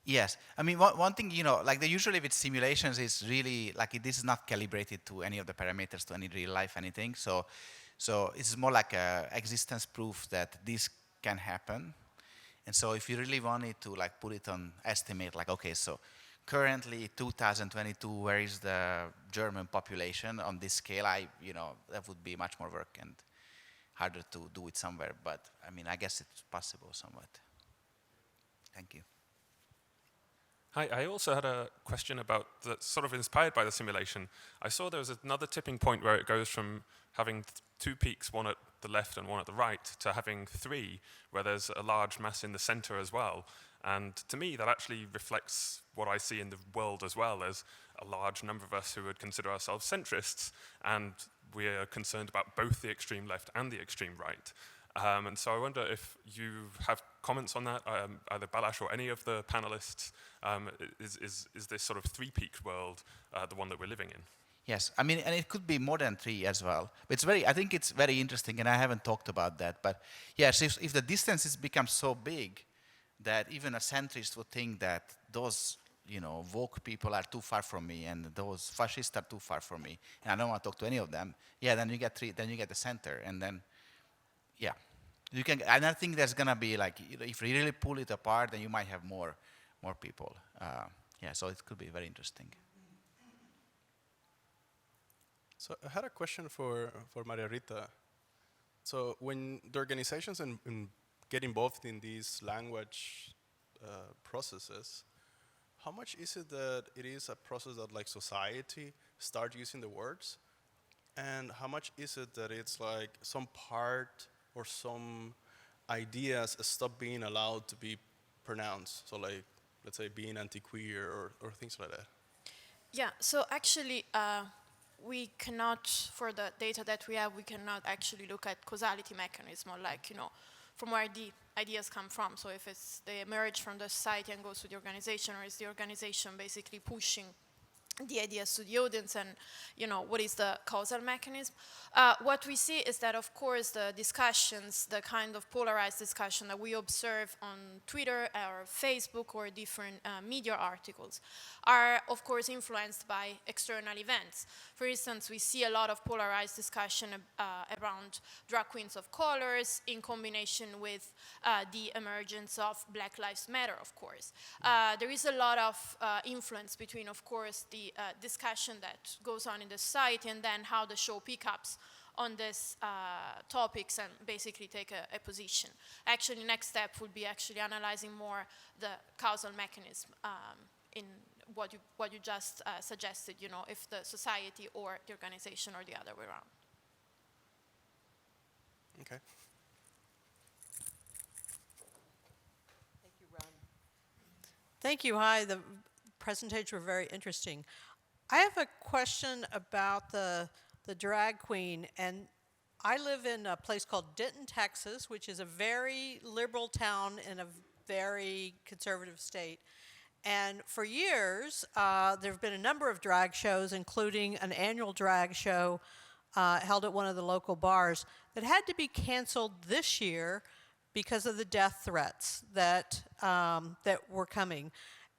Yes, I mean one thing like usually with simulations is really like this is not calibrated to any of the parameters to any real life anything. So it's more like a existence proof that this can happen. And so if you really wanted to like put it on estimate, like okay, so currently 2022, where is the German population on this scale? That would be much more work and harder to do it somewhere. But I mean, I guess it's possible somewhat. Thank you. Hi, I also had a question about sort of inspired by the simulation. I saw there was another tipping point where it goes from having 2 peaks, one at the left and one at the right, to having 3, where there's a large mass in the center as well. And to me, that actually reflects what I see in the world as well, as a large number of us who would consider ourselves centrists, and we're concerned about both the extreme left and the extreme right. And so I wonder if you have comments on that, either Balázs or any of the panelists. Is this sort of 3-peaked world the one that we're living in? Yes, I mean, and it could be more than 3 as well. But I think it's very interesting, and I haven't talked about that. But yes, if the distances become so big that even a centrist would think that those woke people are too far from me, and those fascists are too far from me, and I don't want to talk to any of them. Yeah, then you get 3. Then you get the center, and then yeah. You can, and I think there's gonna be like, if you really pull it apart, then you might have more people. Yeah, so it could be very interesting. So I had a question for Maria Rita. So when the organizations get involved in these language processes, how much is it that it is a process that like society start using the words? And how much is it that it's like some part or some ideas stop being allowed to be pronounced? So like, let's say being anti-queer or things like that. Yeah, so actually we cannot, for the data that we have, we cannot actually look at causality mechanism, or like, from where the ideas come from. So if they emerge from the society and goes to the organization, or is the organization basically pushing the ideas to the audience and, what is the causal mechanism. What we see is that, of course, the discussions, the kind of polarized discussion that we observe on Twitter or Facebook or different media articles are, of course, influenced by external events. For instance, we see a lot of polarized discussion around drag queens of colors in combination with the emergence of Black Lives Matter, of course. There is a lot of influence between, of course, the discussion that goes on in the society and then how the show pickups on these topics and basically take a position. Actually, next step would be actually analyzing more the causal mechanism in what you just suggested, if the society or the organization or the other way around. Okay. Thank you, Ron. Thank you. Hi, the presentations were very interesting. I have a question about the drag queen, and I live in a place called Denton, Texas, which is a very liberal town in a very conservative state. And for years, there have been a number of drag shows, including an annual drag show held at one of the local bars that had to be canceled this year because of the death threats that were coming.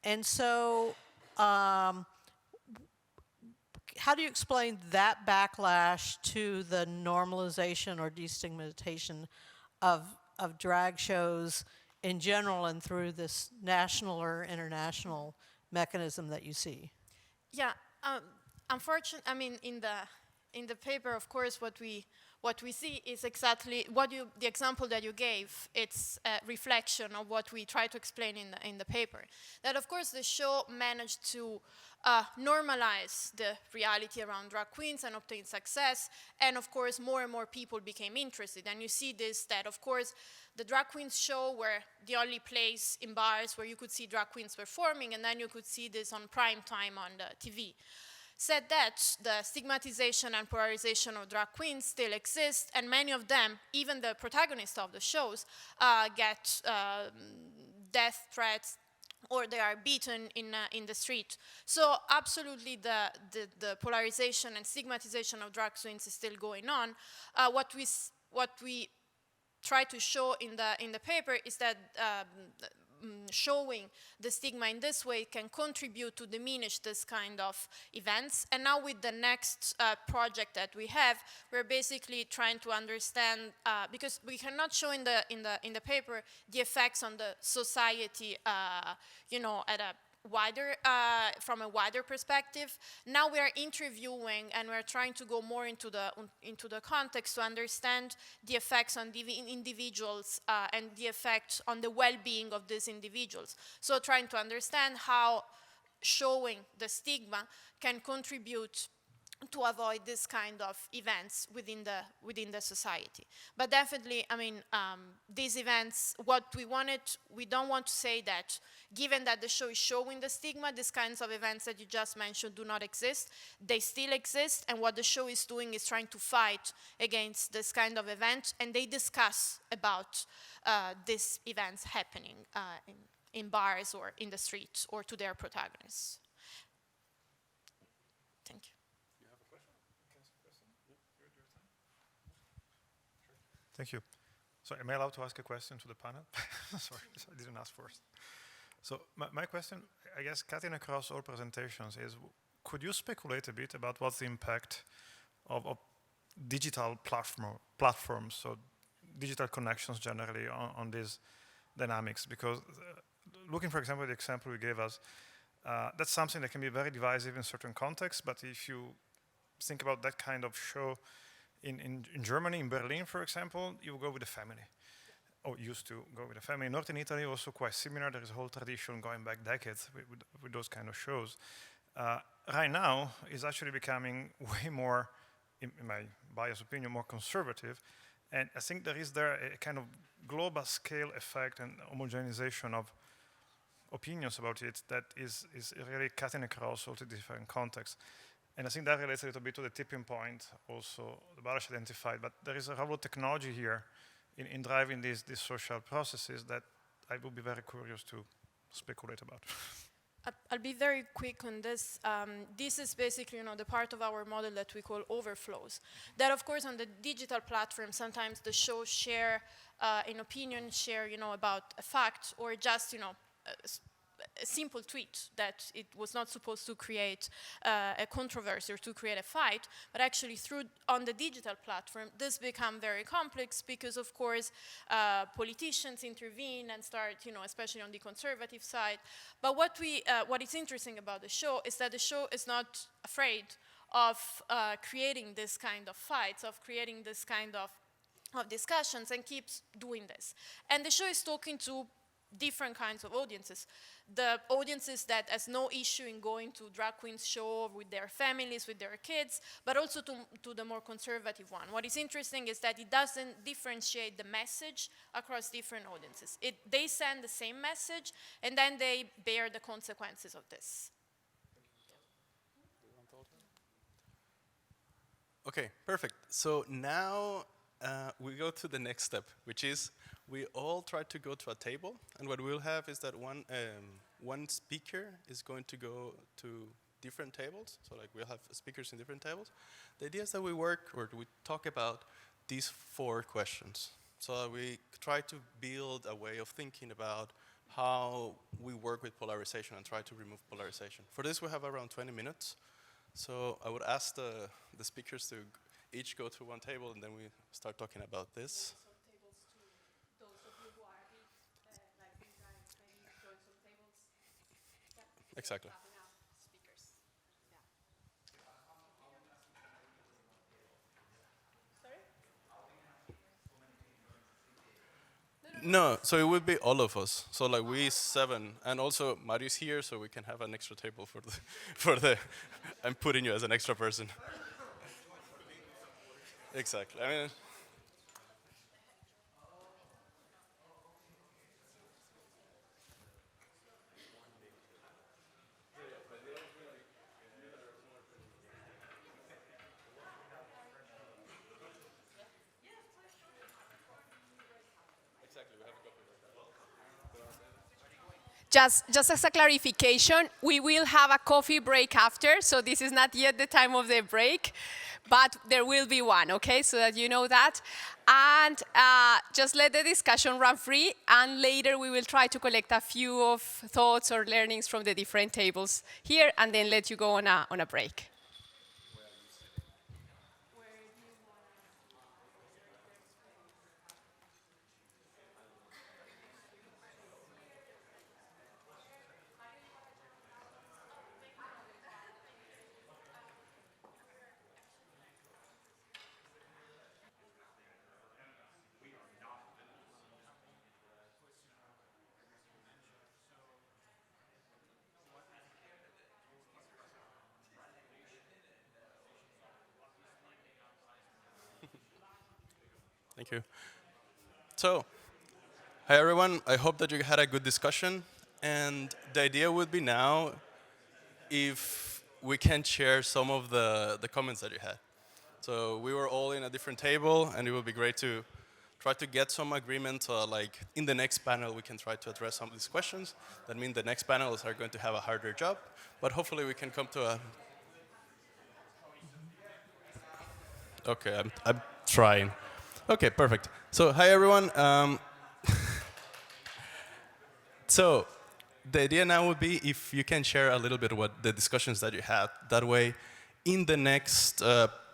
And so, how do you explain that backlash to the normalization or destigmatization of drag shows in general and through this national or international mechanism that you see? Yeah, unfortunately, I mean, in the paper, of course, what we see is exactly the example that you gave. It's a reflection of what we try to explain in the paper. That, of course, the show managed to normalize the reality around drag queens and obtain success, and of course, more and more people became interested. And you see this, that of course, the drag queens show were the only place in bars where you could see drag queens performing, and then you could see this on prime time on the TV. Said that, the stigmatization and polarization of drag queens still exist, and many of them, even the protagonists of the shows, get death threats, or they are beaten in the street. So absolutely the polarization and stigmatization of drag queens is still going on. What we try to show in the paper is that showing the stigma in this way can contribute to diminish this kind of events. And now with the next project that we have, we're basically trying to understand, because we cannot show in the paper the effects on the society, at a wider, from a wider perspective. Now we are interviewing and we're trying to go more into the context to understand the effects on individuals and the effect on the well-being of these individuals. So trying to understand how showing the stigma can contribute to avoid this kind of events within the society. But definitely, I mean, these events, what we don't want to say that given that the show is showing the stigma, these kinds of events that you just mentioned do not exist. They still exist, and what the show is doing is trying to fight against this kind of event, and they discuss about these events happening in bars or in the streets or to their protagonists. Thank you. Thank you. So am I allowed to ask a question to the panel? Sorry, I didn't ask first. So my question, I guess, cutting across all presentations is, could you speculate a bit about what's the impact of digital platforms, so digital connections generally on these dynamics? Because looking, for example, at the example you gave us, that's something that can be very divisive in certain contexts, but if you think about that kind of show in Germany, in Berlin, for example, you go with the family, or used to go with the family. In Northern Italy, also quite similar. There is a whole tradition going back decades with those kind of shows. Right now, it's actually becoming way more, in my biased opinion, more conservative. And I think there is a kind of global scale effect and homogenization of opinions about it that is really cutting across all the different contexts. And I think that relates a little bit to the tipping point also the Barash identified, but there is a role of technology here in driving these social processes that I would be very curious to speculate about. I'll be very quick on this. This is basically, the part of our model that we call overflows. That, of course, on the digital platform, sometimes the shows share an opinion, share, about a fact, or just, a simple tweet that it was not supposed to create a controversy or to create a fight, but actually on the digital platform, this become very complex because, of course, politicians intervene and start, especially on the conservative side. But what is interesting about the show is that the show is not afraid of creating this kind of fights, of creating this kind of discussions, and keeps doing this. And the show is talking to different kinds of audiences. The audiences that has no issue in going to drag queens show with their families, with their kids, but also to the more conservative one. What is interesting is that it doesn't differentiate the message across different audiences. They send the same message, and then they bear the consequences of this. Okay, perfect. So now we go to the next step, which is we all try to go to a table, and what we'll have is that one speaker is going to go to different tables. So like we'll have speakers in different tables. The idea is that we talk about these 4 questions. So we try to build a way of thinking about how we work with polarization and try to remove polarization. For this, we have around 20 minutes. So I would ask the speakers to each go to one table, and then we start talking about this. Exactly. No, so it would be all of us. So like we 7, and also Marius here, so we can have an extra table for the. I'm putting you as an extra person. Exactly. I mean. Just as a clarification, we will have a coffee break after, so this is not yet the time of the break, but there will be one, okay, so that you know that. And just let the discussion run free, and later we will try to collect a few of thoughts or learnings from the different tables here, and then let you go on a break. Thank you. So, hi everyone. I hope that you had a good discussion. And the idea would be now if we can share some of the comments that you had. So we were all in a different table, and it would be great to try to get some agreement. Like in the next panel, we can try to address some of these questions. That means the next panelists are going to have a harder job, but hopefully we can come to a. Okay, I'm trying. Okay, perfect. So hi everyone. So the idea now would be if you can share a little bit what the discussions that you had. That way, in the next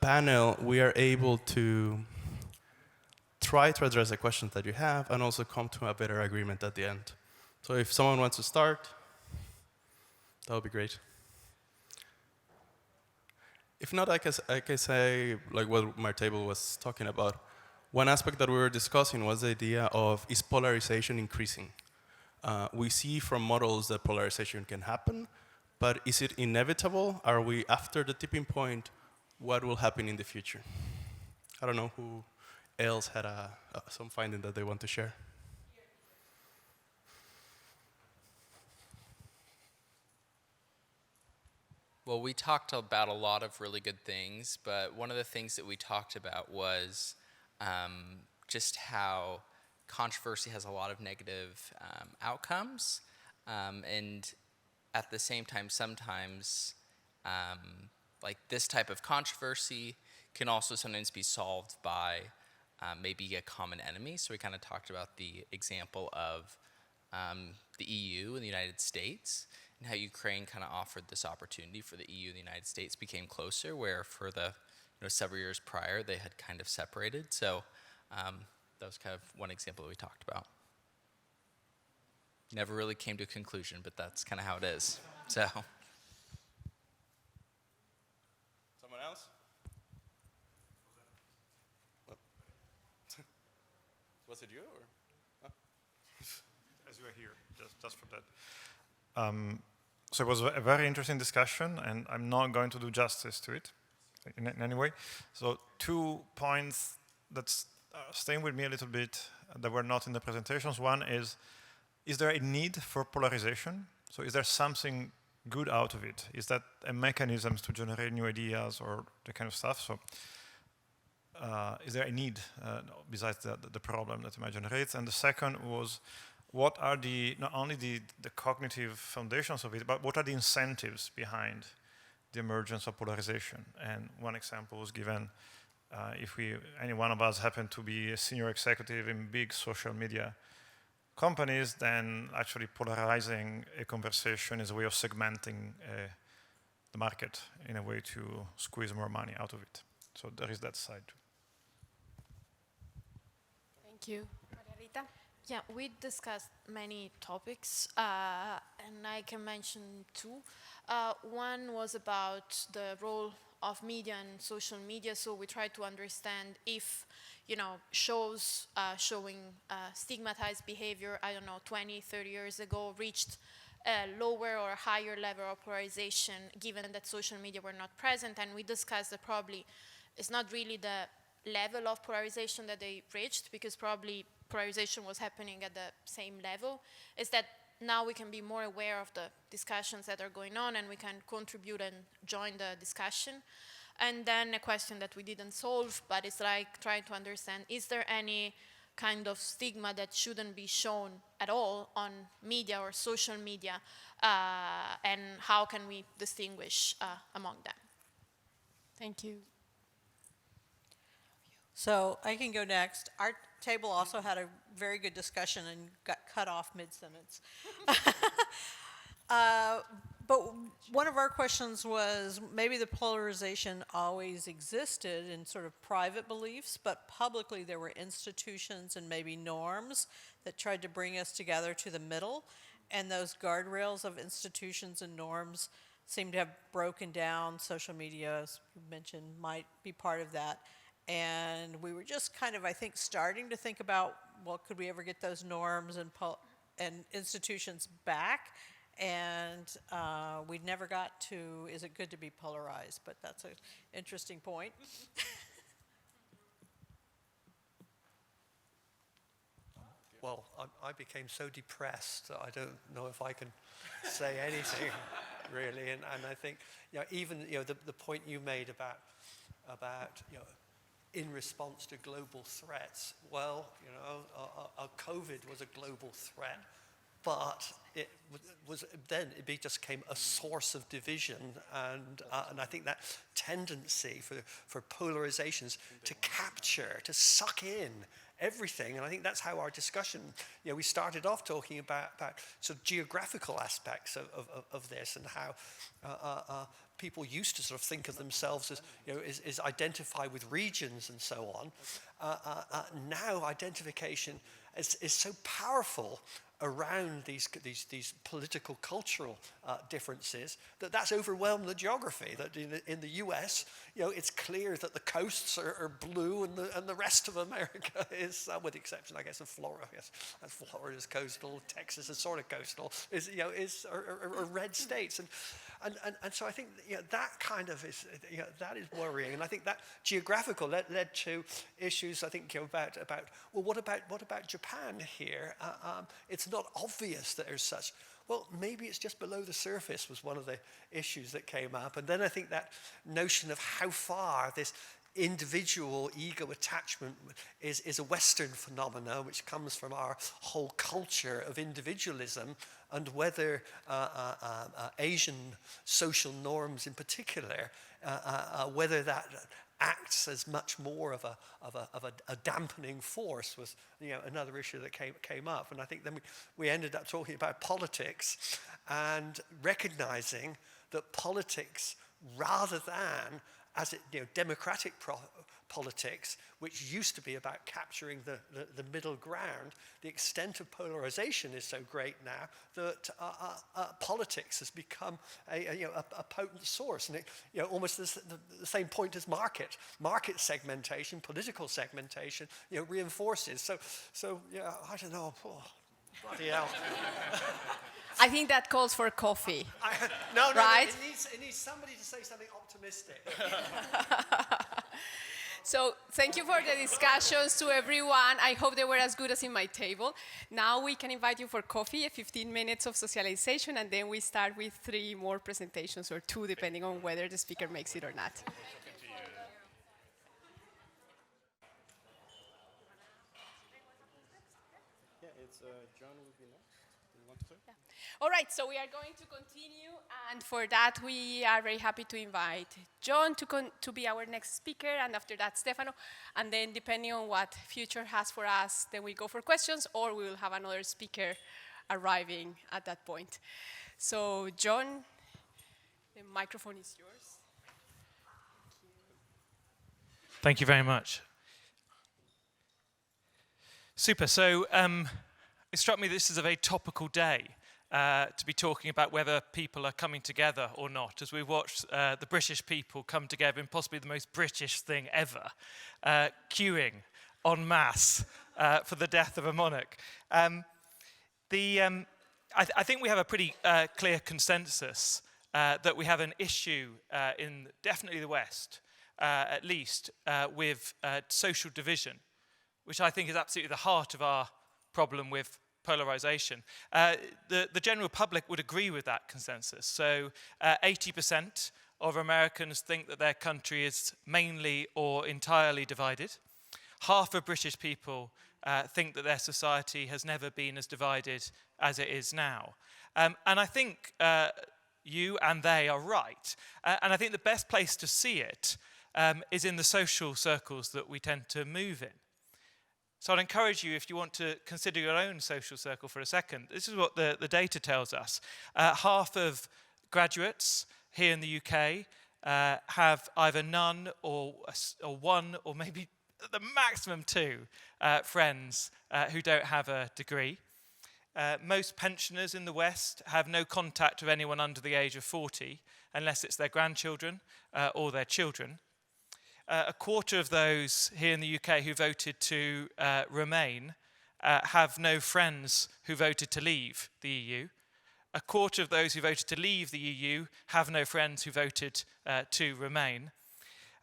panel, we are able to try to address the questions that you have and also come to a better agreement at the end. So if someone wants to start, that would be great. If not, I can say like what my table was talking about. One aspect that we were discussing was the idea of, is polarization increasing? We see from models that polarization can happen, but is it inevitable? Are we after the tipping point? What will happen in the future? I don't know who else had some finding that they want to share. Well, we talked about a lot of really good things, but one of the things that we talked about was just how controversy has a lot of negative outcomes. And at the same time, sometimes like this type of controversy can also sometimes be solved by maybe a common enemy. So we kind of talked about the example of the EU and the United States, and how Ukraine kind of offered this opportunity for the EU and the United States became closer, where for the several years prior they had kind of separated. So that was kind of one example that we talked about. Never really came to a conclusion, but that's kind of how it is. So. Someone else? Was it you? Or? As you are here, just for that. So it was a very interesting discussion, and I'm not going to do justice to it in any way. So 2 points that staying with me a little bit that were not in the presentations. One is there a need for polarization? So is there something good out of it? Is that a mechanism to generate new ideas or the kind of stuff? So is there a need besides the problem that it might generate? And the second was, what are not only the cognitive foundations of it, but what are the incentives behind the emergence of polarization? And one example was given, if any one of us happen to be a senior executive in big social media companies, then actually polarizing a conversation is a way of segmenting the market in a way to squeeze more money out of it. So there is that side too. Thank you. Margarita? Yeah, we discussed many topics, and I can mention two. One was about the role of media and social media. So we tried to understand if, shows showing stigmatized behavior, 20, 30 years ago, reached a lower or higher level of polarization, given that social media were not present. And we discussed that probably it's not really the level of polarization that they reached, because probably polarization was happening at the same level. Is that now we can be more aware of the discussions that are going on, and we can contribute and join the discussion. And then a question that we didn't solve, but it's like trying to understand, is there any kind of stigma that shouldn't be shown at all on media or social media, and how can we distinguish among them? Thank you. So I can go next. Our table also had a very good discussion and got cut off mid-sentence. But one of our questions was, maybe the polarization always existed in sort of private beliefs, but publicly there were institutions and maybe norms that tried to bring us together to the middle, and those guardrails of institutions and norms seem to have broken down. Social media, as you mentioned, might be part of that. And we were just kind of, I think, starting to think about, well, could we ever get those norms and institutions back? And we never got to, is it good to be polarized? But that's an interesting point. Well, I became so depressed that I don't know if I can say anything, really. And I think, even the point you made about in response to global threats. Well, COVID was a global threat, but it just became a source of division, and I think that tendency for polarizations to capture, to suck in everything, and I think that's how our discussion, we started off talking about sort of geographical aspects of this, and how people used to sort of think of themselves as, is identify with regions and so on. Now identification is so powerful around these political, cultural differences that's overwhelmed the geography. That in the U.S., it's clear that the coasts are blue and the rest of America is, with the exception, I guess, of Florida. Yes, Florida's coastal, Texas is sort of coastal. Are red states, and so I think that kind of is that is worrying, and I think that geographical led to issues. I think about well, what about Japan here? It's not obvious that there's such. Well, maybe it's just below the surface was one of the issues that came up, and then I think that notion of how far this individual ego attachment is a Western phenomenon, which comes from our whole culture of individualism, and whether Asian social norms in particular, whether that acts as much more of a dampening force was another issue that came up. And I think then we ended up talking about politics and recognizing that politics, rather than as it democratic politics, which used to be about capturing the middle ground, the extent of polarization is so great now that politics has become a potent source, and it almost the same point as market segmentation, political segmentation, reinforces. So I don't know. Oh, bloody hell. I think that calls for coffee. No, right? It needs somebody to say something optimistic. So thank you for the discussions to everyone. I hope they were as good as in my table. Now we can invite you for coffee, 15 minutes of socialization, and then we start with 3 more presentations, or 2, depending on whether the speaker makes it or not. Yeah, it's John will be next. Do you want to say? Yeah. All right, so we are going to continue, and for that we are very happy to invite John to be our next speaker, and after that Stefano, and then depending on what future has for us, then we go for questions, or we will have another speaker arriving at that point. So John, the microphone is yours. Thank you very much. Super. So it struck me this is a very topical day to be talking about whether people are coming together or not, as we watched the British people come together in possibly the most British thing ever, queuing en masse for the death of a monarch. I think we have a pretty clear consensus that we have an issue in definitely the West, at least, with social division, which I think is absolutely the heart of our problem with polarization. The general public would agree with that consensus. So 80% of Americans think that their country is mainly or entirely divided. Half of British people think that their society has never been as divided as it is now. And I think you and they are right. And I think the best place to see it is in the social circles that we tend to move in. So I'd encourage you, if you want to consider your own social circle for a second, this is what the data tells us. Half of graduates here in the UK have either none or one, or maybe the maximum 2 friends who don't have a degree. Most pensioners in the West have no contact with anyone under the age of 40, unless it's their grandchildren or their children. A quarter of those here in the UK who voted to remain have no friends who voted to leave the EU. A quarter of those who voted to leave the EU have no friends who voted to remain.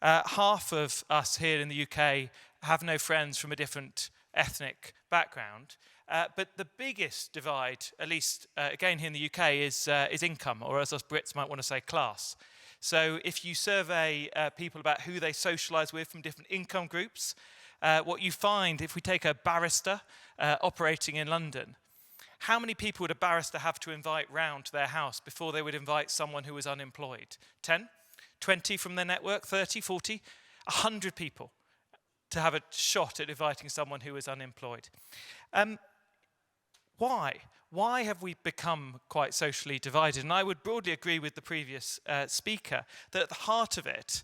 Half of us here in the UK have no friends from a different ethnic background. But the biggest divide, at least again here in the UK, is income, or as us Brits might want to say, class. So if you survey people about who they socialise with from different income groups, what you find, if we take a barrister operating in London, how many people would a barrister have to invite round to their house before they would invite someone who was unemployed? 10? 20 from their network? 30? 40? 100 people to have a shot at inviting someone who was unemployed. Why? Why have we become quite socially divided? And I would broadly agree with the previous speaker that at the heart of it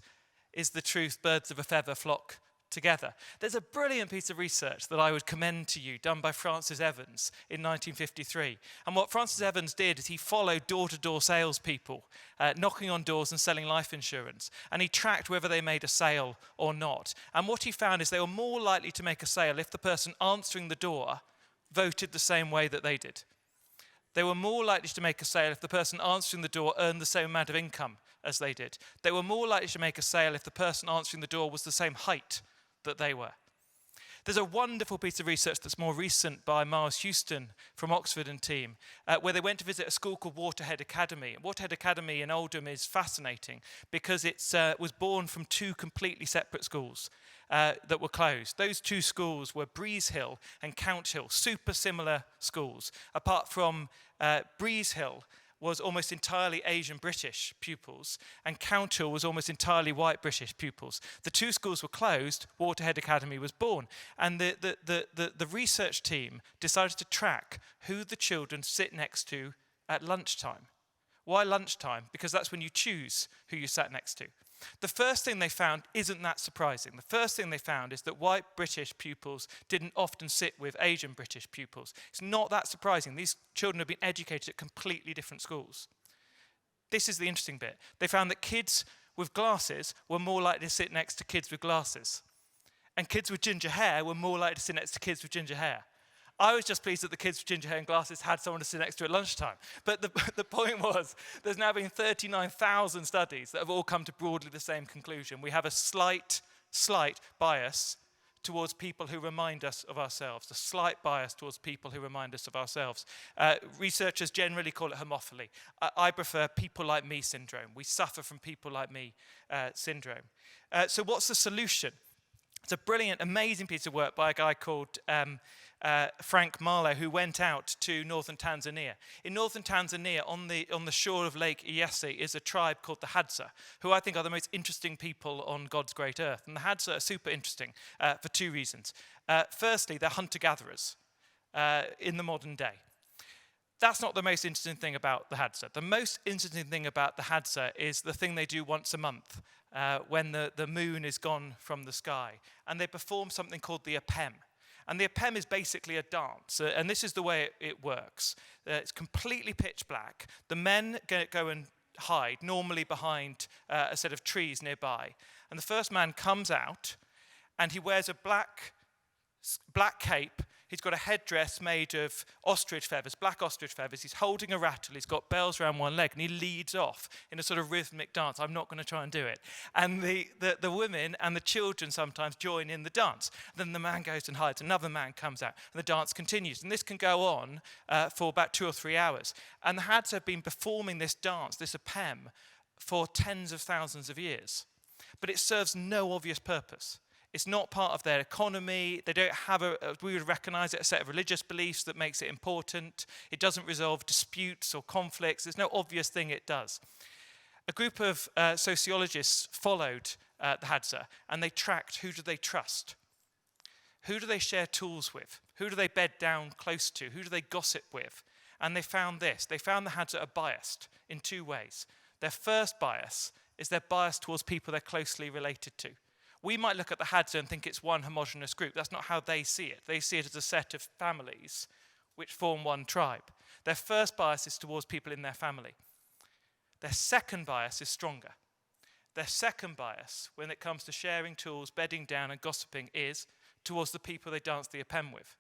is the truth, birds of a feather flock together. There's a brilliant piece of research that I would commend to you, done by Francis Evans in 1953. And what Francis Evans did is he followed door-to-door salespeople, knocking on doors and selling life insurance. And he tracked whether they made a sale or not. And what he found is they were more likely to make a sale if the person answering the door voted the same way that they did. They were more likely to make a sale if the person answering the door earned the same amount of income as they did. They were more likely to make a sale if the person answering the door was the same height that they were. There's a wonderful piece of research that's more recent by Miles Houston from Oxford and team, where they went to visit a school called Waterhead Academy. Waterhead Academy in Oldham is fascinating because it was born from two completely separate schools that were closed. Those two schools were Breeze Hill and Count Hill, super similar schools, apart from Breeze Hill was almost entirely Asian British pupils, and Count Hill was almost entirely white British pupils. The two schools were closed, Waterhead Academy was born, and the research team decided to track who the children sit next to at lunchtime. Why lunchtime? Because that's when you choose who you sat next to. The first thing they found isn't that surprising. The first thing they found is that white British pupils didn't often sit with Asian British pupils. It's not that surprising. These children have been educated at completely different schools. This is the interesting bit. They found that kids with glasses were more likely to sit next to kids with glasses. And kids with ginger hair were more likely to sit next to kids with ginger hair. I was just pleased that the kids with ginger hair and glasses had someone to sit next to at lunchtime. But the point was, there's now been 39,000 studies that have all come to broadly the same conclusion. We have a slight bias towards people who remind us of ourselves, a slight bias towards people who remind us of ourselves. Researchers generally call it homophily. I prefer people like me syndrome. We suffer from people like me syndrome. So what's the solution? It's a brilliant, amazing piece of work by a guy called Frank Marlowe, who went out to northern Tanzania. In northern Tanzania, on the shore of Lake Eyasi, is a tribe called the Hadza, who I think are the most interesting people on God's great earth. And the Hadza are super interesting for two reasons. Firstly, they're hunter-gatherers in the modern day. That's not the most interesting thing about the Hadza. The most interesting thing about the Hadza is the thing they do once a month when the moon is gone from the sky. And they perform something called the apem. And the apem is basically a dance. And this is the way it works. It's completely pitch black. The men go and hide, normally behind a set of trees nearby. And the first man comes out, and he wears a black cape. He's got a headdress made of ostrich feathers, black ostrich feathers. He's holding a rattle. He's got bells around one leg, and he leads off in a sort of rhythmic dance. I'm not going to try and do it. And the women and the children sometimes join in the dance. Then the man goes and hides. Another man comes out, and the dance continues. And this can go on for about 2 or 3 hours. And the Hadza have been performing this dance, this apem, for tens of thousands of years. But it serves no obvious purpose. It's not part of their economy. They don't have we would recognize it, a set of religious beliefs that makes it important. It doesn't resolve disputes or conflicts. There's no obvious thing it does. A group of sociologists followed the Hadza, and they tracked who do they trust? Who do they share tools with? Who do they bed down close to? Who do they gossip with? And they found this. They found the Hadza are biased in 2 ways. Their first bias is their bias towards people they're closely related to. We might look at the Hadza and think it's one homogenous group. That's not how they see it. They see it as a set of families which form one tribe. Their first bias is towards people in their family. Their second bias is stronger. Their second bias, when it comes to sharing tools, bedding down and gossiping, is towards the people they dance the apem with.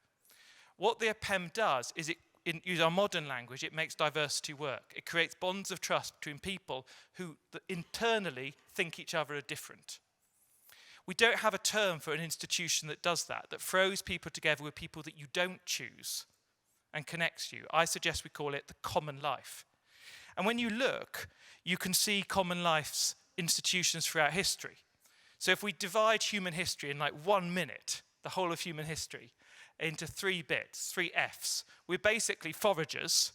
What the apem does is use our modern language, it makes diversity work. It creates bonds of trust between people who internally think each other are different. We don't have a term for an institution that does that throws people together with people that you don't choose and connects you. I suggest we call it the common life. And when you look, you can see common life's institutions throughout history. So if we divide human history in like 1 minute, the whole of human history, into 3 bits, 3 Fs, we're basically foragers,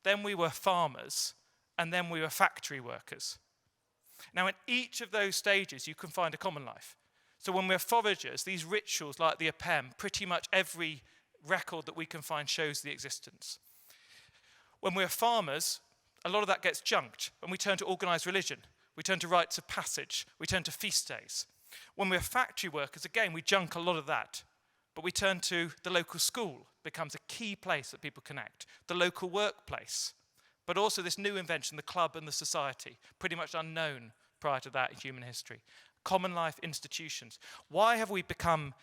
then we were farmers, and then we were factory workers. Now in each of those stages, you can find a common life. So when we're foragers, these rituals like the apem, pretty much every record that we can find shows the existence. When we're farmers, a lot of that gets junked, and we turn to organized religion. We turn to rites of passage. We turn to feast days. When we're factory workers, again, we junk a lot of that. But we turn to the local school, becomes a key place that people connect. The local workplace, but also this new invention, the club and the society, pretty much unknown prior to that in human history. Common life institutions. Why have we become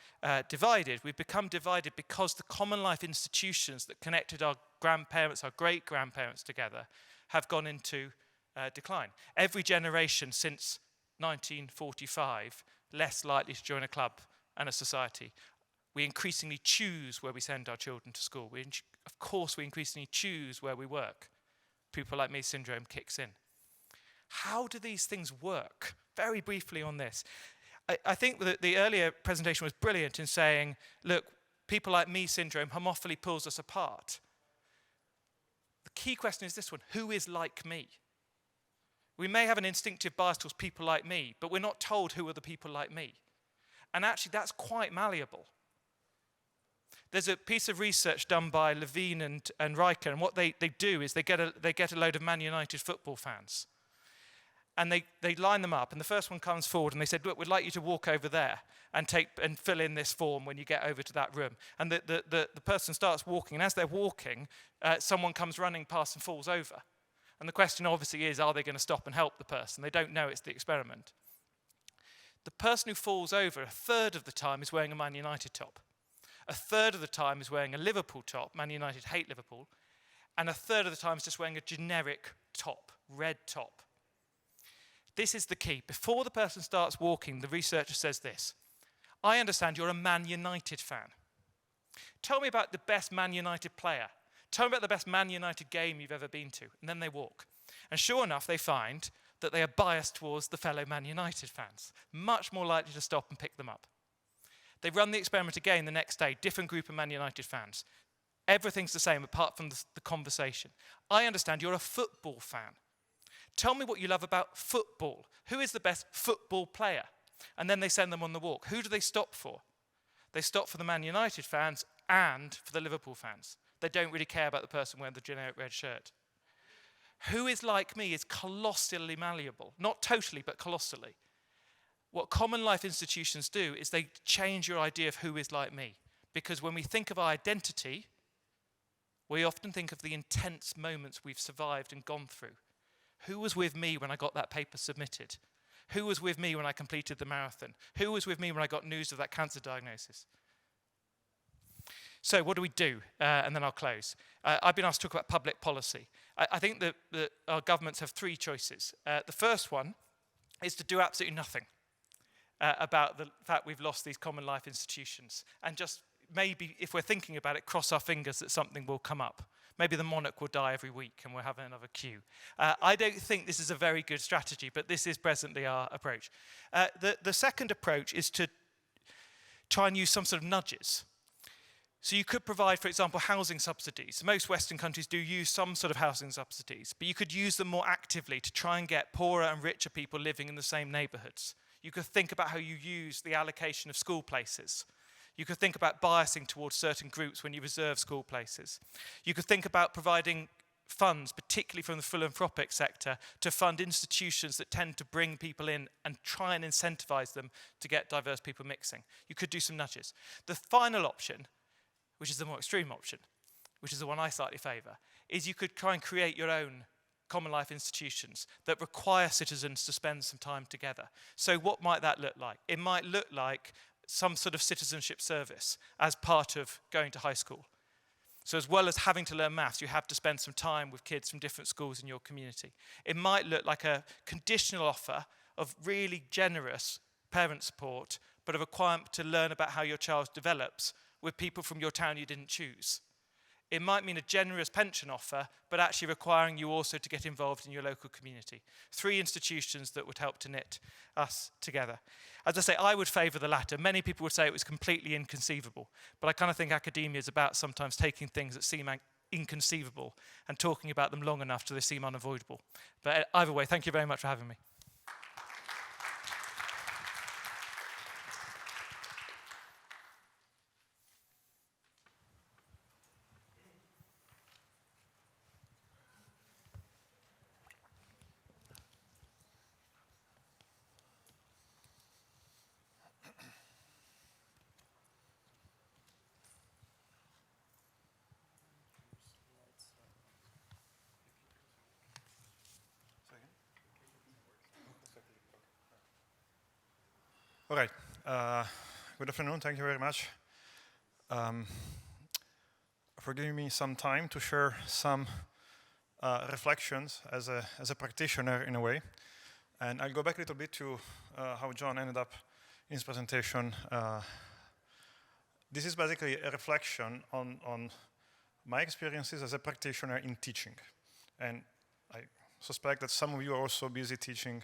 divided? We've become divided because the common life institutions that connected our grandparents, our great-grandparents together have gone into decline. Every generation since 1945, less likely to join a club and a society. We increasingly choose where we send our children to school. Of course, we increasingly choose where we work. People like me syndrome kicks in. How do these things work? Very briefly on this. I think that the earlier presentation was brilliant in saying, look, people like me syndrome homophily pulls us apart. The key question is this one: who is like me? We may have an instinctive bias towards people like me, but we're not told who are the people like me. And actually, that's quite malleable. There's a piece of research done by Levine and Riker, and what they do is they get a load of Man United football fans. And they line them up, and the first one comes forward, and they said, look, we'd like you to walk over there and fill in this form when you get over to that room. And the person starts walking, and as they're walking, someone comes running past and falls over. And the question obviously is, are they going to stop and help the person? They don't know it's the experiment. The person who falls over, a third of the time, is wearing a Man United top. A third of the time is wearing a Liverpool top. Man United hate Liverpool. And a third of the time is just wearing a generic top, red top. This is the key. Before the person starts walking, the researcher says this: I understand you're a Man United fan. Tell me about the best Man United player. Tell me about the best Man United game you've ever been to. And then they walk. And sure enough, they find that they are biased towards the fellow Man United fans. Much more likely to stop and pick them up. They run the experiment again the next day, different group of Man United fans. Everything's the same apart from the conversation. I understand you're a football fan. Tell me what you love about football. Who is the best football player? And then they send them on the walk. Who do they stop for? They stop for the Man United fans and for the Liverpool fans. They don't really care about the person wearing the generic red shirt. Who is like me is colossally malleable. Not totally, but colossally. What common life institutions do is they change your idea of who is like me. Because when we think of our identity, we often think of the intense moments we've survived and gone through. Who was with me when I got that paper submitted? Who was with me when I completed the marathon? Who was with me when I got news of that cancer diagnosis? So what do we do? And then I'll close. I've been asked to talk about public policy. I think that our governments have three choices. The first one is to do absolutely nothing about the fact we've lost these common life institutions. And just maybe, if we're thinking about it, cross our fingers that something will come up. Maybe the monarch will die every week and we'll have another queue. I don't think this is a very good strategy, but this is presently our approach. The second approach is to try and use some sort of nudges. So you could provide, for example, housing subsidies. Most Western countries do use some sort of housing subsidies, but you could use them more actively to try and get poorer and richer people living in the same neighborhoods. You could think about how you use the allocation of school places. You could think about biasing towards certain groups when you reserve school places. You could think about providing funds, particularly from the philanthropic sector, to fund institutions that tend to bring people in and try and incentivize them to get diverse people mixing. You could do some nudges. The final option, which is the more extreme option, which is the one I slightly favor, is you could try and create your own common life institutions that require citizens to spend some time together. So what might that look like? It might look like some sort of citizenship service as part of going to high school. So as well as having to learn maths, you have to spend some time with kids from different schools in your community. It might look like a conditional offer of really generous parent support, but a requirement to learn about how your child develops with people from your town you didn't choose. It might mean a generous pension offer, but actually requiring you also to get involved in your local community. 3 institutions that would help to knit us together. As I say, I would favour the latter. Many people would say it was completely inconceivable, but I kind of think academia is about sometimes taking things that seem inconceivable and talking about them long enough till they seem unavoidable. But either way, thank you very much for having me. All right. Good afternoon. Thank you very much for giving me some time to share some reflections as a practitioner in a way. And I'll go back a little bit to how John ended up in his presentation this is basically a reflection on my experiences as a practitioner in teaching. And I suspect that some of you are also busy teaching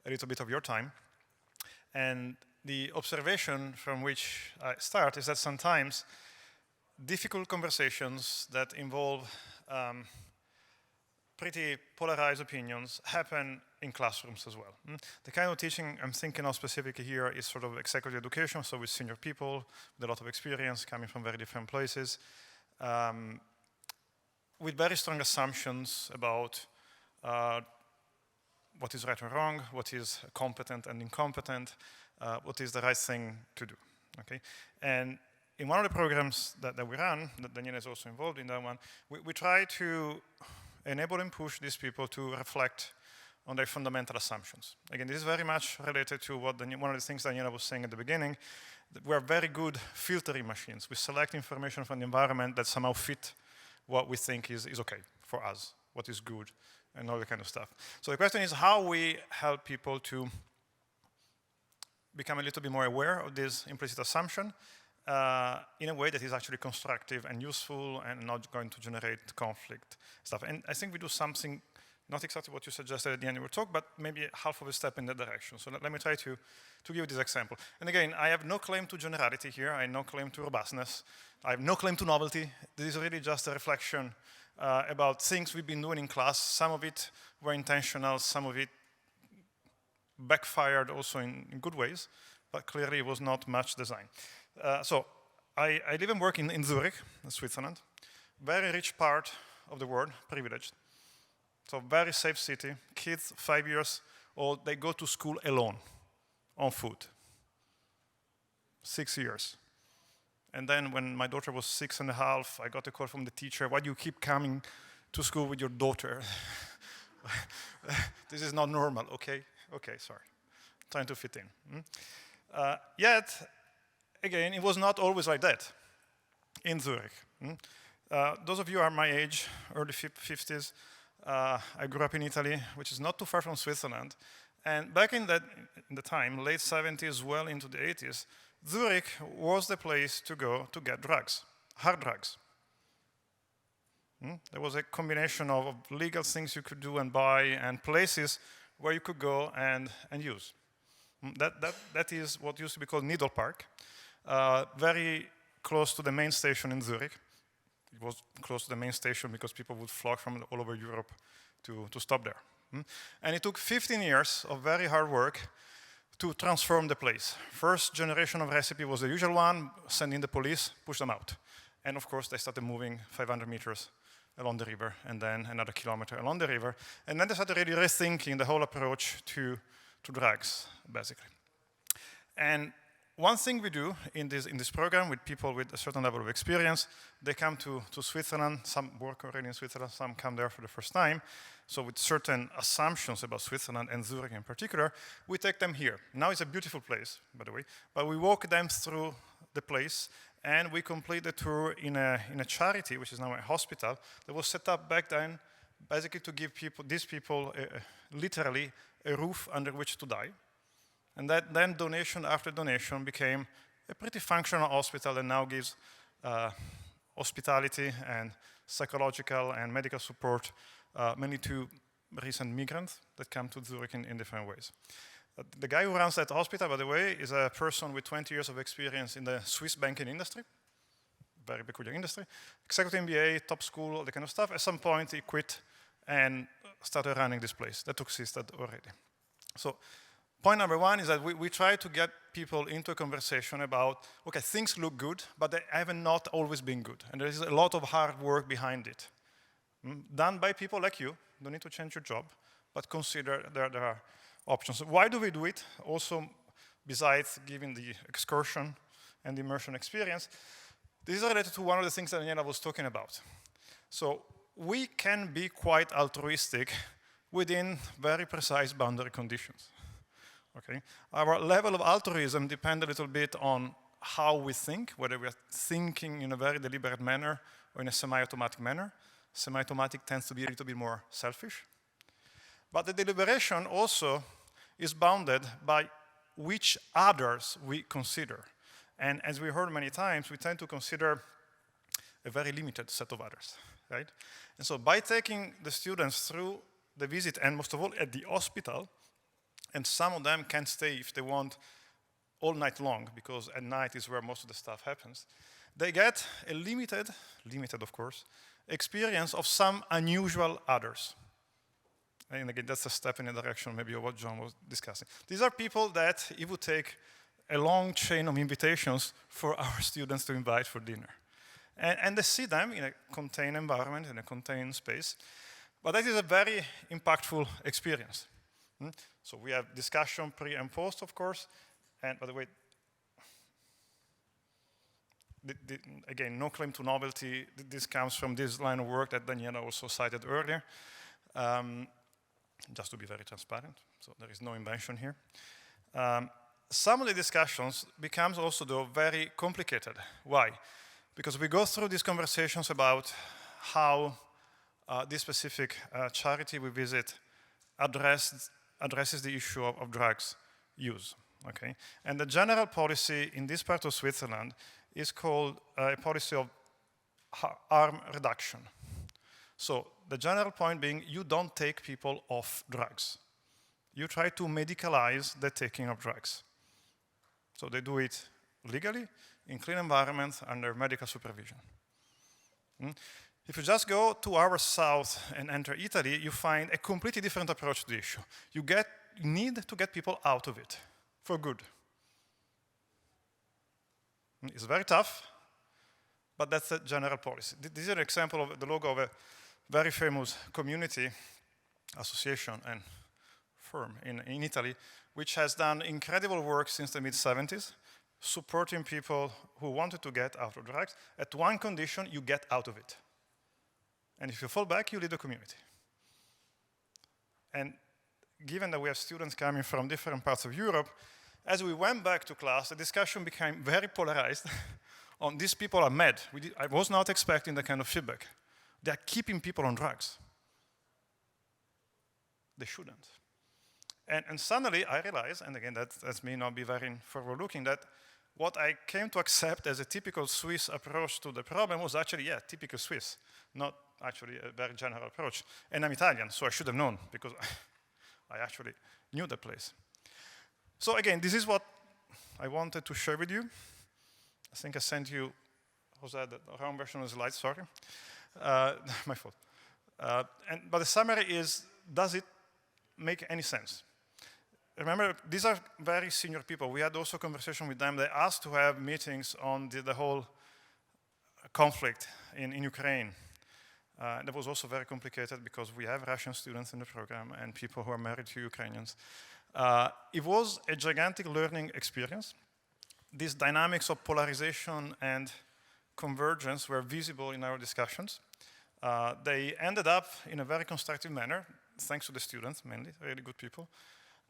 a little bit of your time. And the observation from which I start is that sometimes difficult conversations that involve pretty polarized opinions happen in classrooms as well. The kind of teaching I'm thinking of specifically here is sort of executive education, so with senior people with a lot of experience coming from very different places, with very strong assumptions about what is right or wrong, what is competent and incompetent, what is the right thing to do, okay? And in one of the programs that we run, that Daniela is also involved in that one, we try to enable and push these people to reflect on their fundamental assumptions. Again, this is very much related to what one of the things Daniela was saying at the beginning. We're very good filtering machines. We select information from the environment that somehow fit what we think is okay for us, what is good, and all that kind of stuff. So the question is how we help people to become a little bit more aware of this implicit assumption in a way that is actually constructive and useful and not going to generate conflict stuff. And I think we do something, not exactly what you suggested at the end of your talk, but maybe half of a step in that direction. So let me try to give you this example. And again, I have no claim to generality here. I have no claim to robustness. I have no claim to novelty. This is really just a reflection about things we've been doing in class. Some of it were intentional, some of it backfired also in good ways, but clearly it was not much design. So I live and work in Zurich, Switzerland. Very rich part of the world, privileged. So very safe city. Kids 5 years old, they go to school alone, on foot. 6 years. And then when my daughter was 6.5, I got a call from the teacher, why do you keep coming to school with your daughter? This is not normal, okay? Okay, sorry. Trying to fit in. Yet, again, it was not always like that in Zurich. Those of you are my age, early 50s. I grew up in Italy, which is not too far from Switzerland. And back in the time, late 70s, well into the 80s, Zurich was the place to go to get drugs, hard drugs. There was a combination of legal things you could do and buy and places where you could go and use. That is what used to be called Needle Park, very close to the main station in Zurich. It was close to the main station because people would flock from all over Europe to stop there. And it took 15 years of very hard work to transform the place. First generation of recipe was the usual one, send in the police, push them out. And of course, they started moving 500 meters along the river, and then another kilometer along the river. And then they started really rethinking the whole approach to drugs, basically. And one thing we do in this program with people with a certain level of experience, they come to Switzerland, some work already in Switzerland, some come there for the first time. So with certain assumptions about Switzerland and Zurich in particular, we take them here. Now it's a beautiful place, by the way, but we walk them through the place and we complete the tour in a charity, which is now a hospital, that was set up back then basically to give these people literally a roof under which to die. And that then donation after donation became a pretty functional hospital that now gives hospitality and psychological and medical support mainly to recent migrants that come to Zurich in different ways. The guy who runs that hospital, by the way, is a person with 20 years of experience in the Swiss banking industry, very peculiar industry, executive MBA, top school, all that kind of stuff. At some point, he quit and started running this place. That existed already. So point number one is that we try to get people into a conversation about, okay, things look good, but they have not always been good. And there is a lot of hard work behind it. Done by people like you, don't need to change your job, but consider there are options. Why do we do it? Also, besides giving the excursion and the immersion experience, this is related to one of the things that Daniela was talking about. So we can be quite altruistic within very precise boundary conditions. Okay? Our level of altruism depends a little bit on how we think, whether we are thinking in a very deliberate manner or in a semi-automatic manner. Semi-automatic tends to be a little bit more selfish. But the deliberation also is bounded by which others we consider. And as we heard many times, we tend to consider a very limited set of others, right? And so by taking the students through the visit, and most of all at the hospital, and some of them can stay if they want all night long, because at night is where most of the stuff happens, they get a limited of course, experience of some unusual others. And again, that's a step in the direction maybe of what John was discussing. These are people that it would take a long chain of invitations for our students to invite for dinner. And they see them in a contained environment, in a contained space. But that is a very impactful experience. So we have discussion pre and post, of course. And by the way, again, no claim to novelty. This comes from this line of work that Daniela also cited earlier. Just to be very transparent, so there is no invention here. Some of the discussions becomes also, though, very complicated. Why? Because we go through these conversations about how this specific charity we visit addresses the issue of drugs use. Okay? And the general policy in this part of Switzerland is called a policy of harm reduction. So the general point being, you don't take people off drugs. You try to medicalize the taking of drugs. So they do it legally, in clean environments, under medical supervision. If you just go 2 hours south and enter Italy, you find a completely different approach to the issue. You need to get people out of it, for good. It's very tough, but that's the general policy. This is an example of the logo of a very famous community association and firm in Italy, which has done incredible work since the mid-70s, supporting people who wanted to get out of drugs. At one condition, you get out of it. And if you fall back, you leave the community. And given that we have students coming from different parts of Europe, as we went back to class, the discussion became very polarized on these people are mad. I was not expecting that kind of feedback. They are keeping people on drugs. They shouldn't. And suddenly I realized, and again, that may not be very forward-looking, that what I came to accept as a typical Swiss approach to the problem was actually, yeah, typical Swiss, not actually a very general approach. And I'm Italian, so I should have known, because I actually knew the place. So again, this is what I wanted to share with you. I think I sent you, Jose, the wrong version of the slide, sorry. My fault. But the summary is, does it make any sense? Remember, these are very senior people. We had also a conversation with them. They asked to have meetings on the whole conflict in Ukraine. That was also very complicated because we have Russian students in the program and people who are married to Ukrainians. It was a gigantic learning experience. These dynamics of polarization and convergence were visible in our discussions. They ended up in a very constructive manner, thanks to the students mainly, really good people.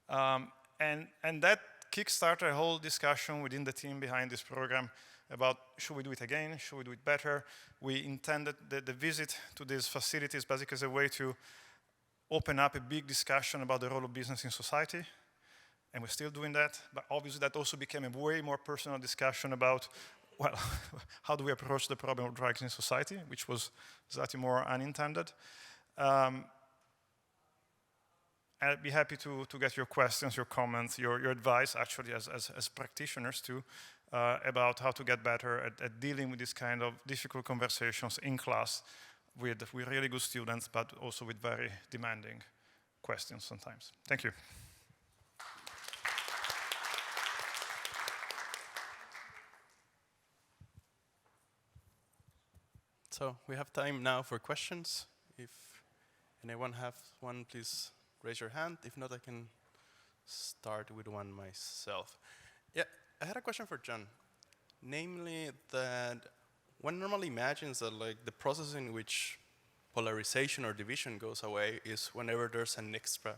And that kickstarted a whole discussion within the team behind this program about should we do it again, should we do it better. We intended the visit to these facilities basically as a way to open up a big discussion about the role of business in society. And we're still doing that, but obviously that also became a way more personal discussion about, well, how do we approach the problem of drugs in society, which was slightly more unintended. I'd be happy to get your questions, your comments, your advice, actually, as practitioners too, about how to get better at dealing with this kind of difficult conversations in class with really good students, but also with very demanding questions sometimes. Thank you. So we have time now for questions. If anyone has one, please raise your hand. If not, I can start with one myself. Yeah, I had a question for John. Namely that one normally imagines that like the process in which polarization or division goes away is whenever there's an extra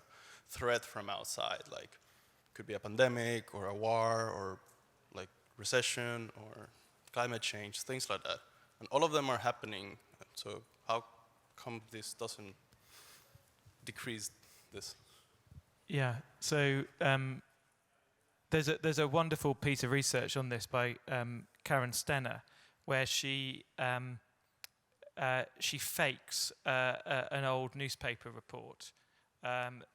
threat from outside, like could be a pandemic or a war or like recession or climate change, things like that. And all of them are happening. So how come this doesn't decrease this? Yeah, so there's a wonderful piece of research on this by Karen Stenner, where she fakes an old newspaper report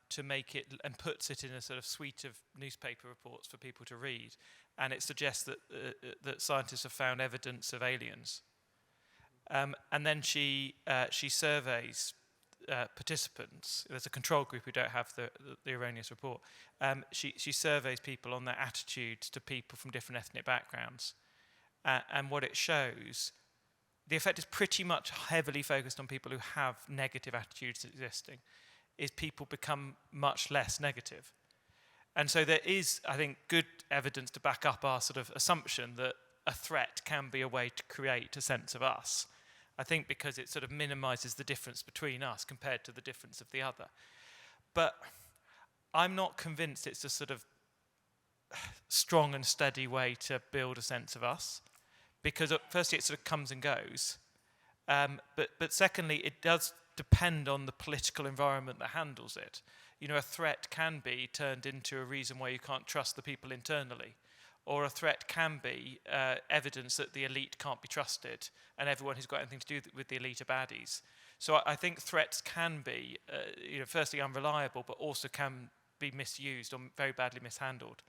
to make it, and puts it in a sort of suite of newspaper reports for people to read, and it suggests that that scientists have found evidence of aliens, and then she surveys participants. There's a control group who don't have the erroneous report. She surveys people on their attitudes to people from different ethnic backgrounds, and what it shows, the effect is pretty much heavily focused on people who have negative attitudes existing, is people become much less negative. And so there is, I think, good evidence to back up our sort of assumption that a threat can be a way to create a sense of us. I think because it sort of minimizes the difference between us compared to the difference of the other. But I'm not convinced it's a sort of strong and steady way to build a sense of us, because firstly it sort of comes and goes, but secondly it does depend on the political environment that handles it. You know, a threat can be turned into a reason why you can't trust the people internally, or a threat can be evidence that the elite can't be trusted and everyone who's got anything to do with the elite are baddies. So I think threats can be, firstly unreliable, but also can be misused or very badly mishandled.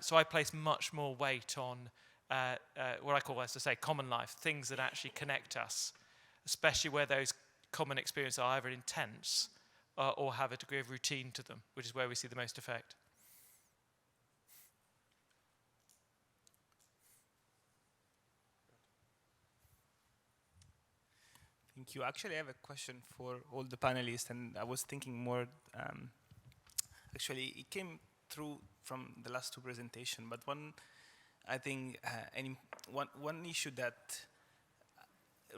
So I place much more weight on what I call, as I say, common life, things that actually connect us, especially where those common experiences are either intense or have a degree of routine to them, which is where we see the most effect. Thank you. Actually, I have a question for all the panelists, and I was thinking more, actually, it came through from the last two presentations, but one, I think, one issue that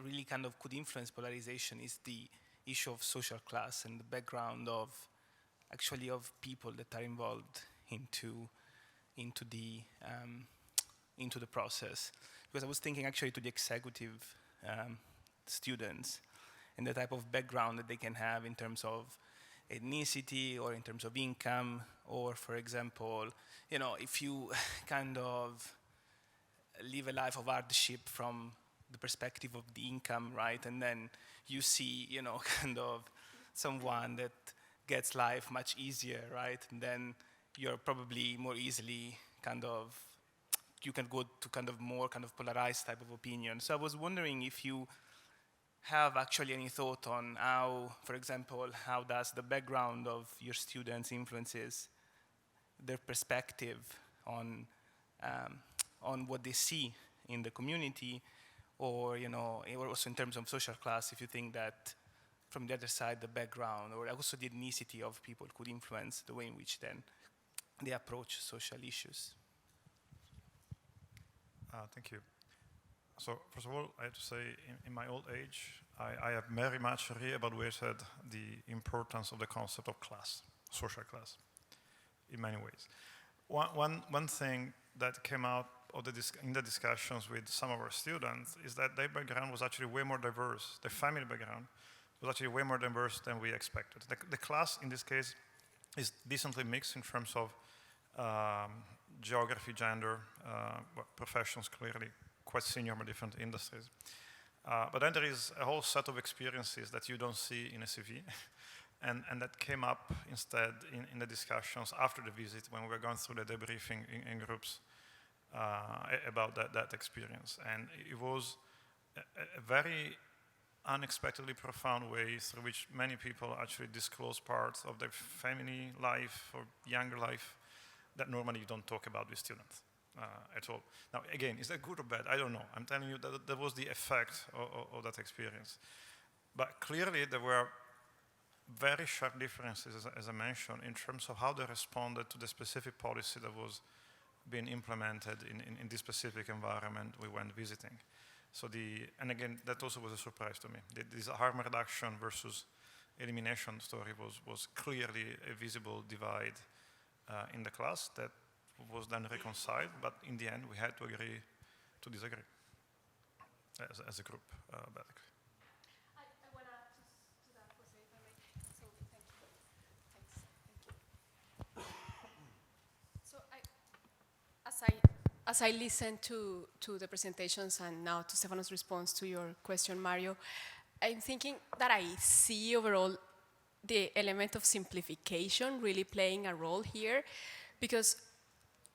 really kind of could influence polarization is the issue of social class and the background of, actually, of people that are involved into the process. Because I was thinking actually to the executive students and the type of background that they can have in terms of ethnicity or in terms of income, or for example, you know, if you kind of live a life of hardship from the perspective of the income, right, and then you see, you know, kind of someone that gets life much easier, right, and then you're probably more easily kind of, you can go to kind of more kind of polarized type of opinion. So I was wondering if you have actually any thought on how, for example, how does the background of your students influences their perspective on what they see in the community, or, you know, or also in terms of social class, if you think that from the other side, the background or also the ethnicity of people could influence the way in which then they approach social issues. Thank you. So first of all, I have to say, in my old age, I have very much re-evaluated the importance of the concept of class, social class, in many ways. One thing that came out of in the discussions with some of our students is that their background was actually way more diverse. The family background was actually way more diverse than we expected. The class, in this case, is decently mixed in terms of geography, gender, professions, clearly quite senior but different industries. But then there is a whole set of experiences that you don't see in a CV, and that came up instead in the discussions after the visit when we were going through the debriefing in groups about that experience. And it was a very unexpectedly profound way through which many people actually disclose parts of their family life or younger life that normally you don't talk about with students at all. Now, again, is that good or bad? I don't know. I'm telling you that was the effect of that experience. But clearly, there were very sharp differences, as I mentioned, in terms of how they responded to the specific policy that was being implemented in this specific environment we went visiting. So and again, that also was a surprise to me. This harm reduction versus elimination story was clearly a visible divide in the class that was then reconciled, but in the end we had to agree to disagree as a group, basically. I want to add to that, Jose, if I may. So thank you. Thanks. Thank you. So as I listen to the presentations and now to Stefano's response to your question, Mario, I'm thinking that I see overall the element of simplification really playing a role here, because,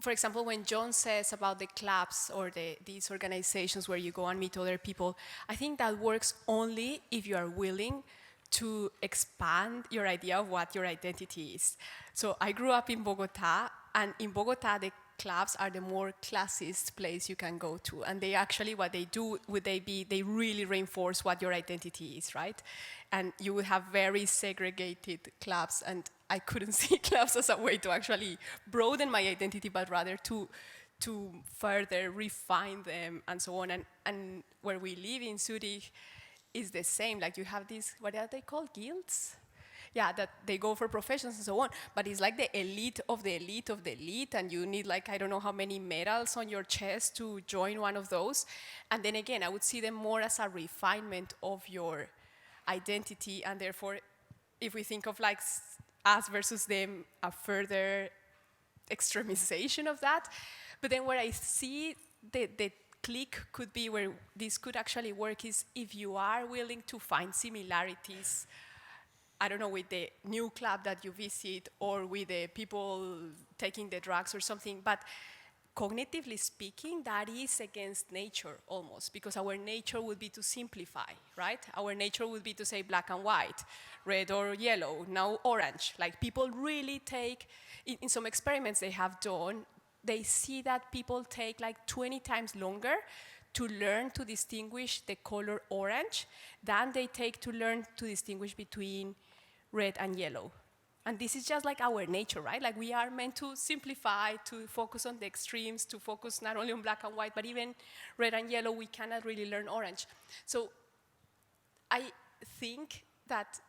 for example, when John says about the clubs or these organizations where you go and meet other people, I think that works only if you are willing to expand your idea of what your identity is. So I grew up in Bogota, and in Bogota, the clubs are the more classist place you can go to. And they actually, what they do, they really reinforce what your identity is, right? And you would have very segregated clubs, and I couldn't see clubs as a way to actually broaden my identity, but rather to further refine them and so on. And where we live in Zurich is the same. Like you have these, what are they called, guilds? Yeah, that they go for professions and so on, but it's like the elite of the elite of the elite, and you need like, I don't know how many medals on your chest to join one of those. And then again, I would see them more as a refinement of your identity, and therefore, if we think of like us versus them, a further extremization of that. But then where I see the click could be where this could actually work is if you are willing to find similarities, I don't know, with the new club that you visit or with the people taking the drugs or something, but cognitively speaking, that is against nature almost, because our nature would be to simplify, right? Our nature would be to say black and white, red or yellow, now orange. Like people really take, in some experiments they have done, they see that people take like 20 times longer to learn to distinguish the color orange than they take to learn to distinguish between red and yellow. And this is just like our nature, right? Like we are meant to simplify, to focus on the extremes, to focus not only on black and white, but even red and yellow, we cannot really learn orange. So I think that,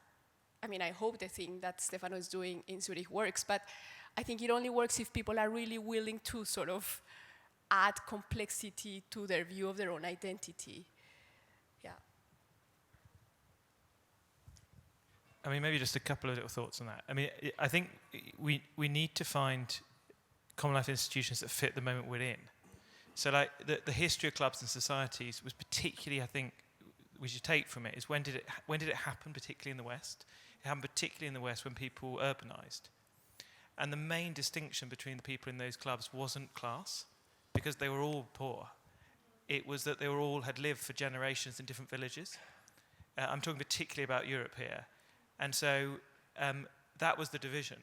I mean, I hope the thing that Stefano is doing in Zurich works, but I think it only works if people are really willing to sort of add complexity to their view of their own identity. Yeah. I mean, maybe just a couple of little thoughts on that. I mean, I think we need to find common life institutions that fit the moment we're in. So like the history of clubs and societies was particularly, I think, we should take from it is when did it happen, particularly in the West? It happened particularly in the West when people urbanized. And the main distinction between the people in those clubs wasn't class, because they were all poor. It was that they were all had lived for generations in different villages. I'm talking particularly about Europe here. And so that was the division.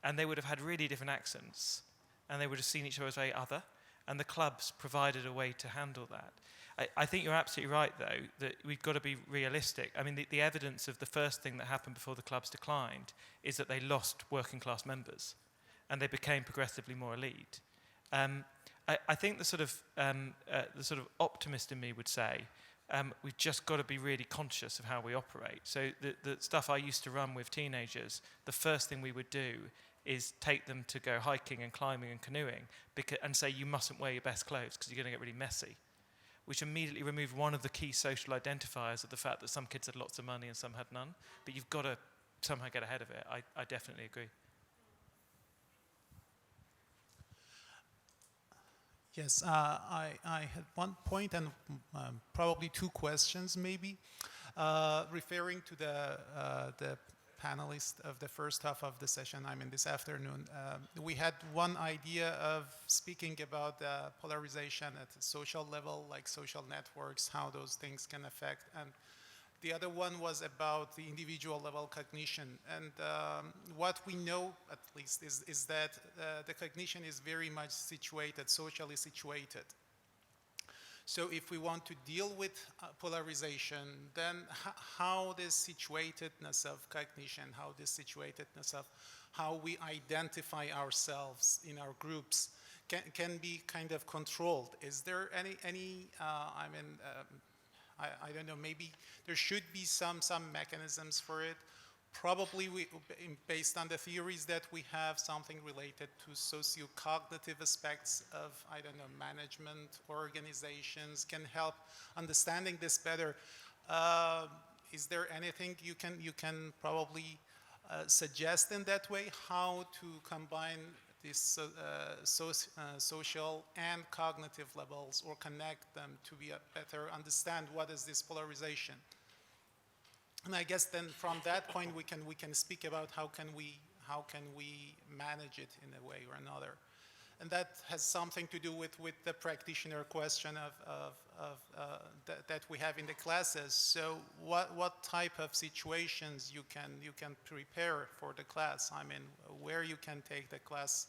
And they would have had really different accents, and they would have seen each other as very other, and the clubs provided a way to handle that. I think you're absolutely right, though, that we've got to be realistic. I mean, the evidence of the first thing that happened before the clubs declined is that they lost working class members, and they became progressively more elite. I think the sort of optimist in me would say, we've just got to be really conscious of how we operate. So the stuff I used to run with teenagers, the first thing we would do is take them to go hiking and climbing and canoeing and say, you mustn't wear your best clothes because you're going to get really messy, which immediately removed one of the key social identifiers of the fact that some kids had lots of money and some had none. But you've got to somehow get ahead of it. I definitely agree. Yes, I had one point and probably two questions maybe, referring to the panelists of the first half of the session, I mean this afternoon. We had one idea of speaking about polarization at a social level, like social networks, how those things can affect, and the other one was about the individual level cognition. And what we know, at least, is that the cognition is very much situated, socially situated. So if we want to deal with polarization, then how this situatedness of cognition, how this situatedness of how we identify ourselves in our groups can be kind of controlled. Is there any I don't know, maybe there should be some mechanisms for it. Probably based on the theories that we have, something related to socio-cognitive aspects of, I don't know, management, organizations can help understanding this better. Is there anything you can probably suggest in that way, how to combine these social and cognitive levels, or connect them to be better understand what is this polarization. And I guess then from that point we can speak about how can we manage it in a way or another. And that has something to do with the practitioner question that we have in the classes. So what type of situations you can prepare for the class? I mean, where you can take the class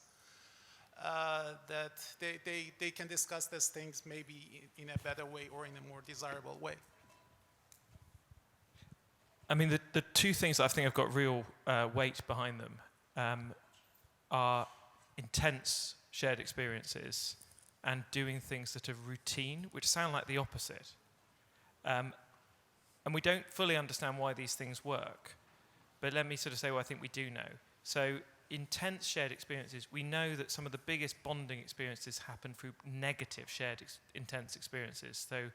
that they can discuss these things maybe in a better way or in a more desirable way. I mean, the two things that I think have got real weight behind them are intense shared experiences and doing things that are routine, which sound like the opposite. And we don't fully understand why these things work, but let me sort of say what I think we do know. So intense shared experiences, we know that some of the biggest bonding experiences happen through negative shared intense experiences. So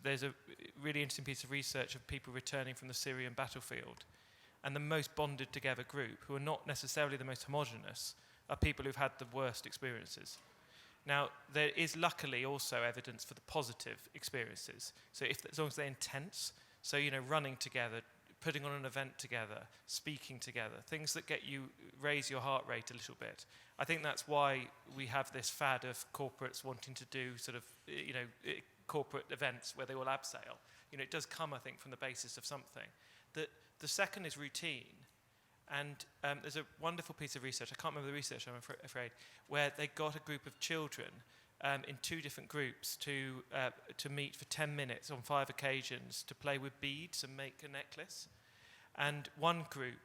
there's a really interesting piece of research of people returning from the Syrian battlefield, and the most bonded together group, who are not necessarily the most homogenous, are people who've had the worst experiences. Now, there is luckily also evidence for the positive experiences. So as long as they're intense, so, you know, running together, putting on an event together, speaking together, things that raise your heart rate a little bit. I think that's why we have this fad of corporates wanting to do sort of, you know, corporate events where they all abseil. You know, it does come, I think, from the basis of something. The second is routine. And there's a wonderful piece of research, I can't remember the research, I'm afraid, where they got a group of children in two different groups to meet for 10 minutes on 5 occasions to play with beads and make a necklace. And one group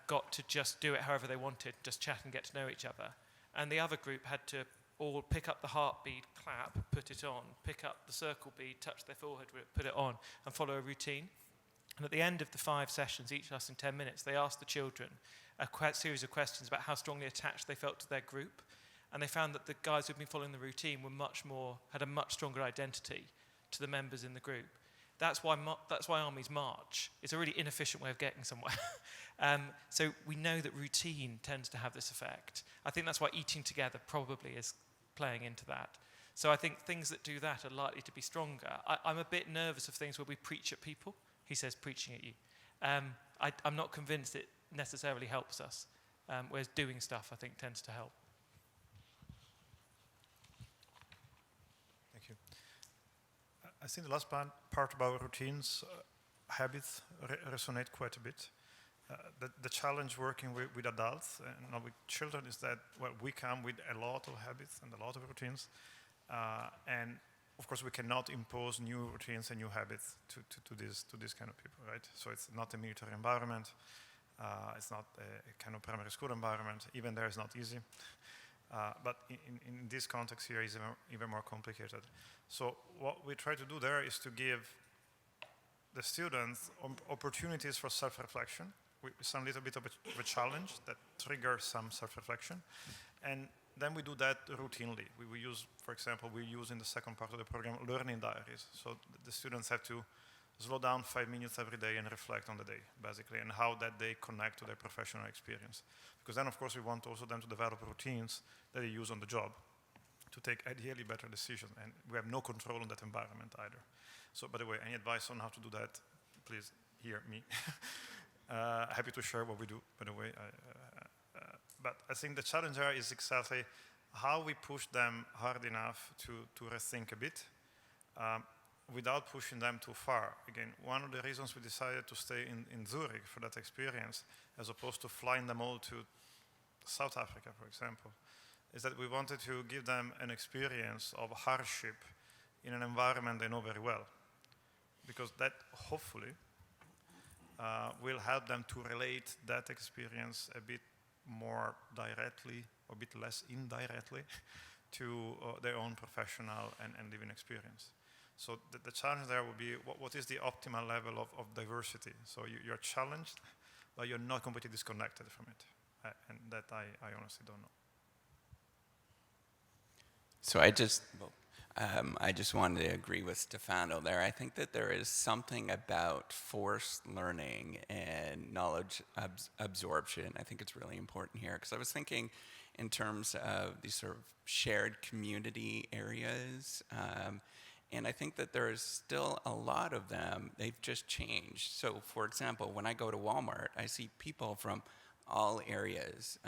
got to just do it however they wanted, just chat and get to know each other. And the other group had to all pick up the heart bead, clap, put it on, pick up the circle bead, touch their forehead with it, put it on, and follow a routine. And at the end of the 5 sessions, each lasting 10 minutes, they asked the children a series of questions about how strongly attached they felt to their group. And they found that the guys who'd been following the routine had a much stronger identity to the members in the group. That's why armies march. It's a really inefficient way of getting somewhere. So we know that routine tends to have this effect. I think that's why eating together probably is playing into that. So I think things that do that are likely to be stronger. I'm a bit nervous of things where we preach at people. He says preaching at you. I'm not convinced it necessarily helps us, whereas doing stuff, I think, tends to help. Thank you. I think the last part about routines, habits resonate quite a bit. The challenge working with adults and not with children is that, well, we come with a lot of habits and a lot of routines, and of course, we cannot impose new routines and new habits to this kind of people, right? So it's not a military environment. It's not a kind of primary school environment. Even there is not easy. But in this context here is even more complicated. So what we try to do there is to give the students opportunities for self-reflection. We some little bit of a challenge that triggers some self-reflection. And then we do that routinely. We use, for example, in the second part of the program, learning diaries. So the students have to slow down 5 minutes every day and reflect on the day, basically, and how that they connect to their professional experience. Because then, of course, we want also them to develop routines that they use on the job to take ideally better decisions. And we have no control on that environment either. So, by the way, any advice on how to do that, please hear me. Happy to share what we do, by the way. But I think the challenge there is exactly how we push them hard enough to rethink a bit without pushing them too far. Again, one of the reasons we decided to stay in Zurich for that experience, as opposed to flying them all to South Africa, for example, is that we wanted to give them an experience of hardship in an environment they know very well. Because that, hopefully, will help them to relate that experience a bit more directly, or a bit less indirectly, to their own professional and living experience. So the challenge there would be, what is the optimal level of diversity? So you're challenged, but you're not completely disconnected from it. And that I honestly don't know. So I just wanted to agree with Stefano there. I think that there is something about forced learning and knowledge absorption. I think it's really important here, because I was thinking in terms of these sort of shared community areas. And I think that there's still a lot of them. They've just changed. So, for example, when I go to Walmart, I see people from all areas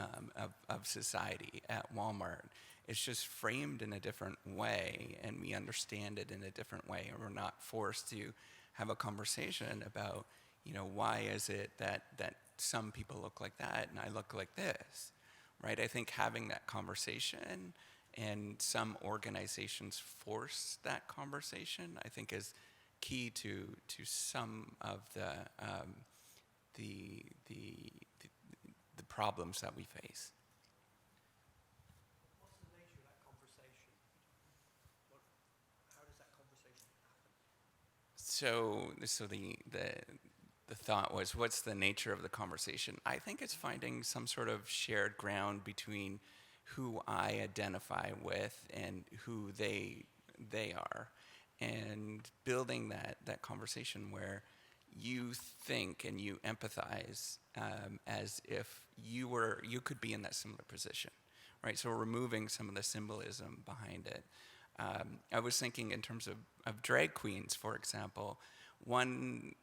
of society at Walmart. It's just framed in a different way, and we understand it in a different way, and we're not forced to have a conversation about, why is it that some people look like that and I look like this, right? I think having that conversation, and some organizations force that conversation, I think is key to some of the problems that we face. What's the nature of that conversation? How does that conversation happen? So the thought was, what's the nature of the conversation? I think it's finding some sort of shared ground between who I identify with and who they are, and building that conversation where you think and you empathize as if you could be in that similar position, right? So removing some of the symbolism behind it. I was thinking in terms of drag queens, for example. One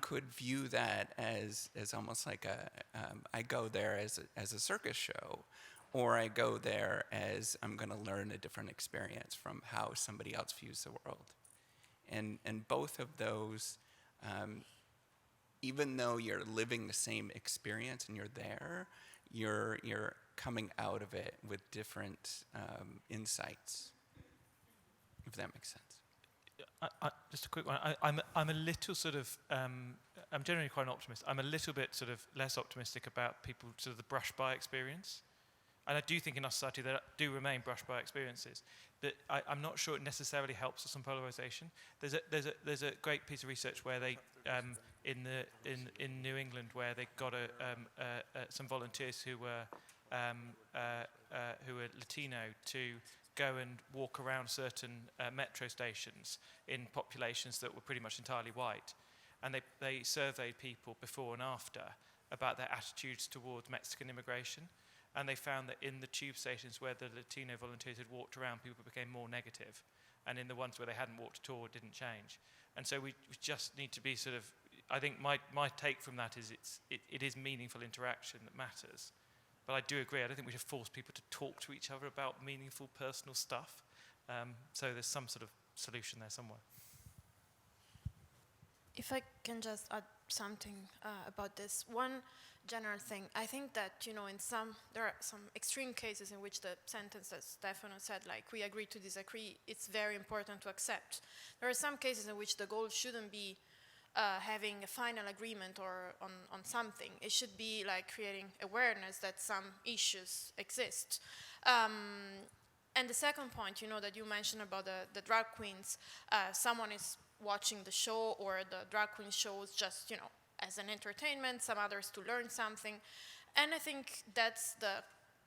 could view that as almost like I go there as a circus show, or I go there as I'm going to learn a different experience from how somebody else views the world. And both of those, even though you're living the same experience and you're there, you're coming out of it with different insights, if that makes sense. Just a quick one. I'm a little sort of, I'm generally quite an optimist. I'm a little bit sort of less optimistic about people sort of the brush by experience. And I do think in our society there do remain brush by experiences. That I'm not sure it necessarily helps us on polarization. There's a great piece of research where they in New England where they got some volunteers who were Latino to go and walk around certain metro stations in populations that were pretty much entirely white, and they surveyed people before and after about their attitudes towards Mexican immigration. And they found that in the tube stations where the Latino volunteers had walked around, people became more negative. And in the ones where they hadn't walked at all, it didn't change. And so we just need to be sort of, I think my take from that is it is meaningful interaction that matters. But I do agree, I don't think we should force people to talk to each other about meaningful personal stuff. So there's some sort of solution there somewhere. If I can just add something about this. One general thing, I think that, there are some extreme cases in which the sentence, as Stefano said, like, we agree to disagree, it's very important to accept. There are some cases in which the goal shouldn't be having a final agreement or on something. It should be like creating awareness that some issues exist. And the second point, that you mentioned about the drag queens, someone is watching the show, or the drag queen shows just, as an entertainment, some others to learn something. And I think that's the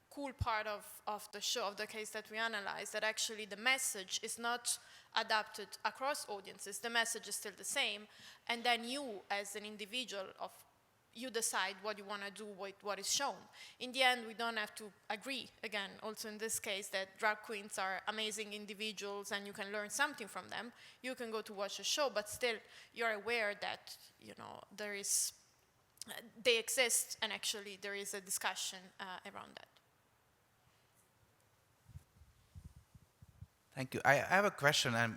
cool part of the show, of the case that we analyzed, that actually the message is not adapted across audiences. The message is still the same. And then you, as an individual, you decide what you want to do with what is shown. In the end, we don't have to agree, again, also in this case, that drag queens are amazing individuals and you can learn something from them. You can go to watch a show, but still you're aware that, they exist, and actually there is a discussion around that. Thank you. I have a question. I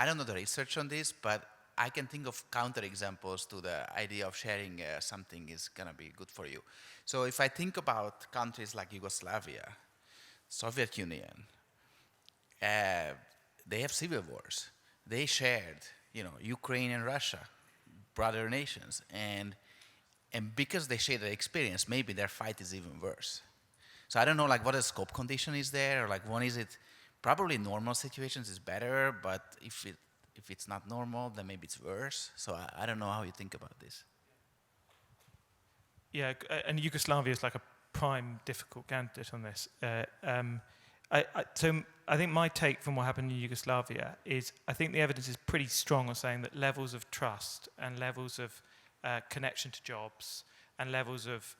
don't know the research on this, but I can think of counterexamples to the idea of sharing something is going to be good for you. So if I think about countries like Yugoslavia, Soviet Union, they have civil wars. They shared, Ukraine and Russia, brother nations. And because they share the experience, maybe their fight is even worse. So I don't know, what the scope condition is there, or when is it? Probably normal situations is better, but if it's not normal, then maybe it's worse. So I don't know how you think about this. Yeah, and Yugoslavia is like a prime difficult candidate on this. So I think my take from what happened in Yugoslavia is, I think the evidence is pretty strong on saying that levels of trust and levels of connection to jobs and levels of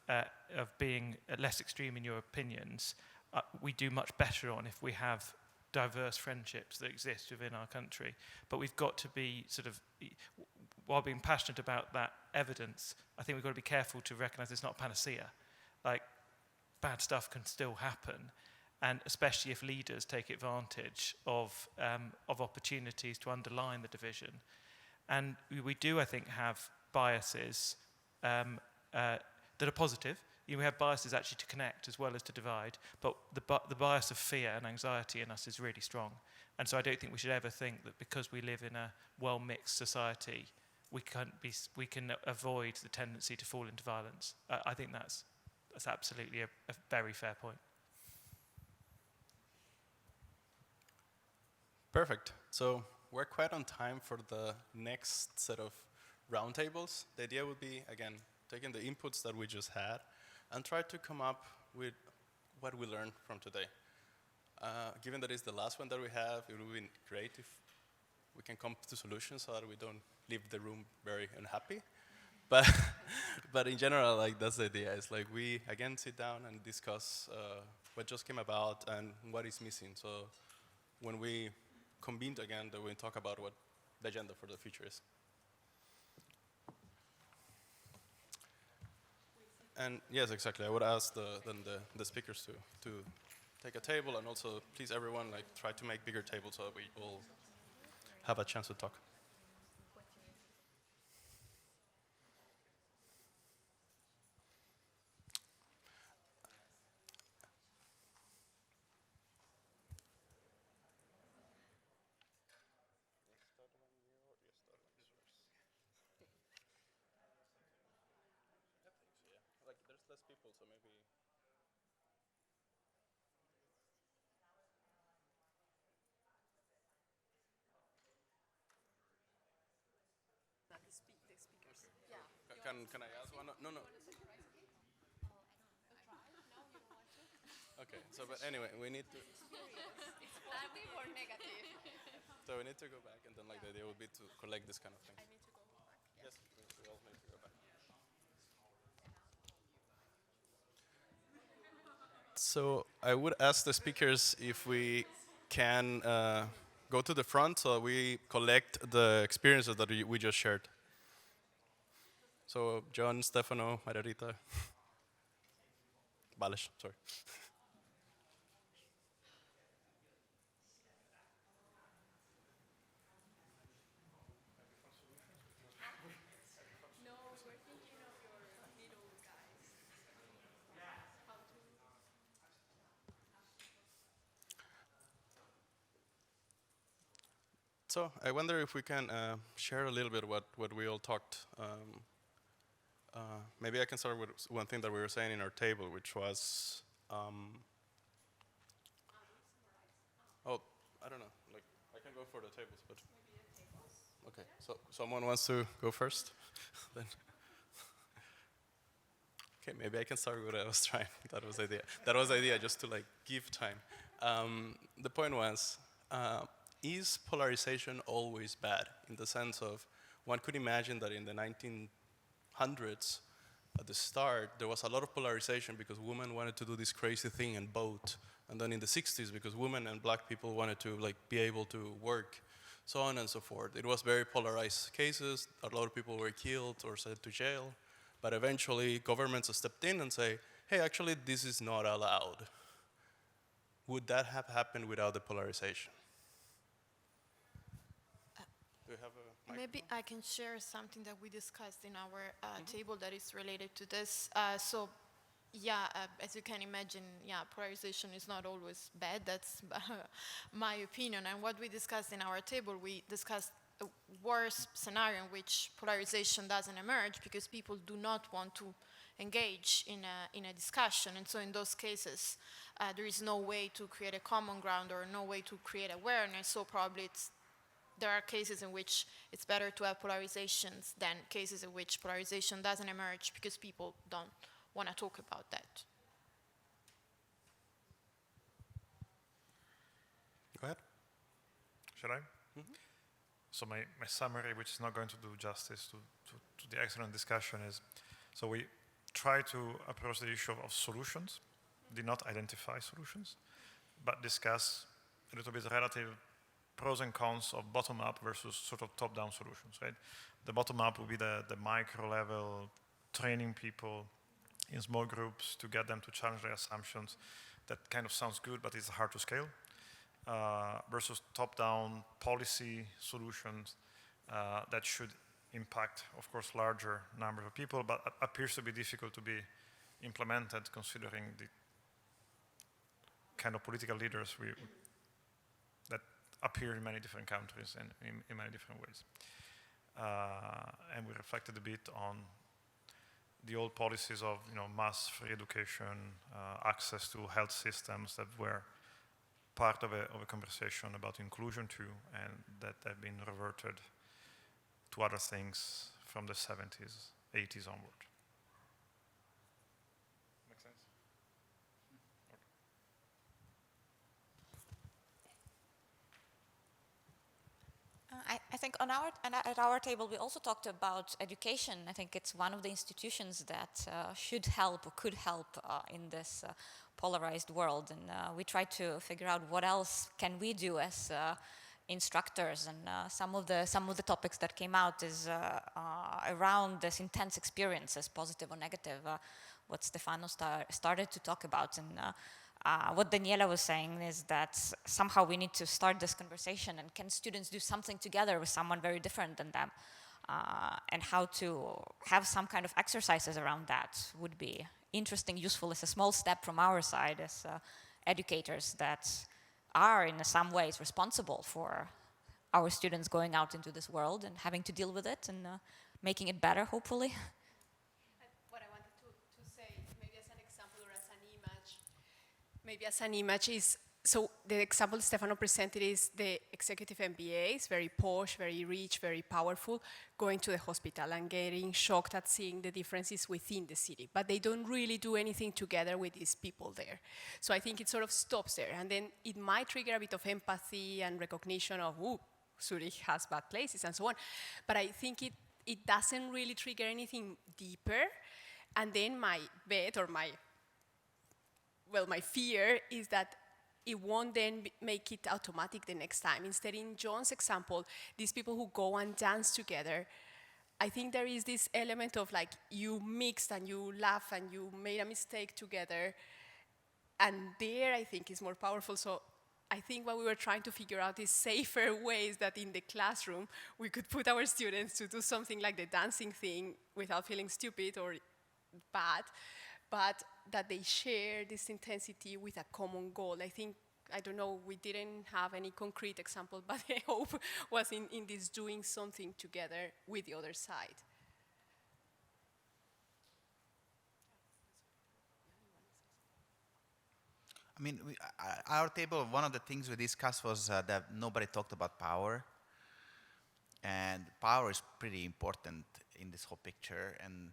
being less extreme in your opinions, we do much better on if we have diverse friendships that exist within our country. But we've got to be sort of, while being passionate about that evidence, I think we've got to be careful to recognize it's not a panacea. Like, bad stuff can still happen, and especially if leaders take advantage of opportunities to underline the division. And we do, I think, have biases that are positive. We have biases actually to connect as well as to divide, but the bias of fear and anxiety in us is really strong. And so I don't think we should ever think that because we live in a well-mixed society, we can avoid the tendency to fall into violence. I think that's absolutely a very fair point. Perfect. So we're quite on time for the next set of roundtables. The idea would be, again, taking the inputs that we just had and try to come up with what we learned from today. Given that it's the last one that we have, it would be great if we can come to solutions so that we don't leave the room very unhappy. But in general, like, that's the idea. It's like we, again, sit down and discuss what just came about and what is missing. So when we convene again, then we talk about what the agenda for the future is. And yes, exactly. I would ask the speakers to take a table, and also please everyone, like, try to make bigger tables so we all have a chance to talk. Like, there's less people, so maybe. Can I ask one? No. Okay, so but anyway, we need to. Positive or negative? So we need to go back, and then, like, the idea would be to collect this kind of thing. I need to go back. Yes, we all need to go back. So I would ask the speakers if we can go to the front so we collect the experiences that we just shared. So John, Stefano, Margarita, Balish, sorry. So I wonder if we can share a little bit what we all talked. Maybe I can start with one thing that we were saying in our table, which was, oh, I don't know. Like, I can go for the tables, but okay. So someone wants to go first, then. Okay, maybe I can start with what I was trying. That was the idea. That was the idea, just to, like, give time. The point was, is polarization always bad? In the sense of, one could imagine that in the 1900s, at the start, there was a lot of polarization because women wanted to do this crazy thing and vote. And then in the 60s, because women and black people wanted to, like, be able to work, so on and so forth. It was very polarized cases. A lot of people were killed or sent to jail. But eventually, governments stepped in and say, hey, actually, this is not allowed. Would that have happened without the polarization? Do you have a mic? Maybe I can share something that we discussed in our table that is related to this. As you can imagine, polarization is not always bad. That's my opinion. And what we discussed in our table, we discussed a worse scenario in which polarization doesn't emerge because people do not want to engage in a discussion. And so in those cases, there is no way to create a common ground or no way to create awareness. So probably there are cases in which it's better to have polarizations than cases in which polarization doesn't emerge because people don't want to talk about that. Go ahead. Should I? So my summary, which is not going to do justice to the excellent discussion, is, so we try to approach the issue of solutions, did not identify solutions, but discuss a little bit relative pros and cons of bottom-up versus sort of top-down solutions, right? The bottom-up would be the micro-level, training people in small groups to get them to challenge their assumptions. That kind of sounds good, but it's hard to scale. Versus top-down policy solutions that should impact, of course, larger numbers of people, but appears to be difficult to be implemented considering the kind of political leaders that appear in many different countries and in many different ways. And we reflected a bit on the old policies of mass free education, access to health systems that were part of a conversation about inclusion too, and that have been reverted to other things from the 70s, 80s onward. Make sense? I think at our table we also talked about education. I think it's one of the institutions that should help or could help in this polarized world, and we try to figure out what else can we do as instructors. And some of the topics that came out is around this intense experiences, positive or negative, what Stefano started to talk about. And what Daniela was saying is that somehow we need to start this conversation, and can students do something together with someone very different than them, and how to have some kind of exercises around that would be interesting, useful as a small step from our side as educators that are in some ways responsible for our students going out into this world and having to deal with it and making it better, hopefully. What I wanted to say, maybe as an example or as an image, maybe as an image is, so the example Stefano presented is the executive MBAs, very posh, very rich, very powerful, going to the hospital and getting shocked at seeing the differences within the city. But they don't really do anything together with these people there. So I think it sort of stops there. And then it might trigger a bit of empathy and recognition of, ooh, Zurich has bad places and so on. But I think it doesn't really trigger anything deeper. And then my bet or my fear is that it won't then make it automatic the next time. Instead, in John's example, these people who go and dance together, I think there is this element of like you mixed and you laugh and you made a mistake together. And there, I think, is more powerful. So I think what we were trying to figure out is safer ways that in the classroom we could put our students to do something like the dancing thing without feeling stupid or bad, but that they share this intensity with a common goal. I think, I don't know, we didn't have any concrete example, but I hope was in this doing something together with the other side. I mean, our table, one of the things we discussed was that nobody talked about power. And power is pretty important in this whole picture. And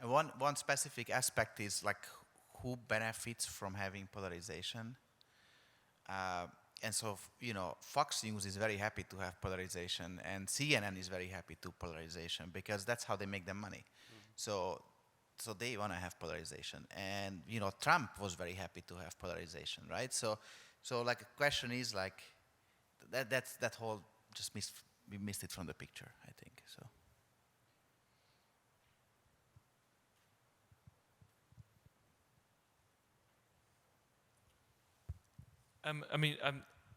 one specific aspect is like who benefits from having polarization. And so, Fox News is very happy to have polarization, and CNN is very happy to polarization because that's how they make their money. Mm-hmm. So they want to have polarization, and Trump was very happy to have polarization, right? So like the question is like that whole we missed it from the picture, I think. So.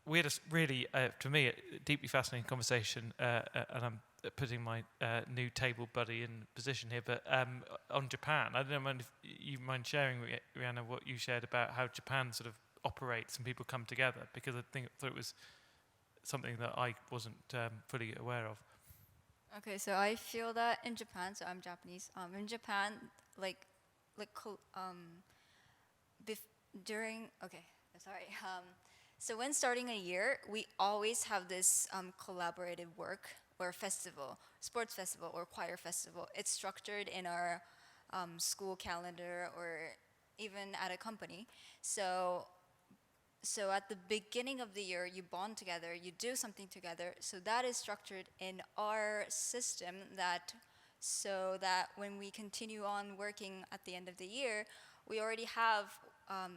We had a really, to me, a deeply fascinating conversation, and I'm putting my new table buddy in position here, but on Japan. I don't know if you mind sharing, Rihanna, what you shared about how Japan sort of operates and people come together, because I thought it was something that I wasn't fully aware of. Okay, so I feel that in Japan, so I'm Japanese. In Japan, so when starting a year, we always have this collaborative work or festival, sports festival or choir festival. It's structured in our school calendar or even at a company. So at the beginning of the year, you bond together, you do something together. So that is structured in our system that so that when we continue on working at the end of the year, we already have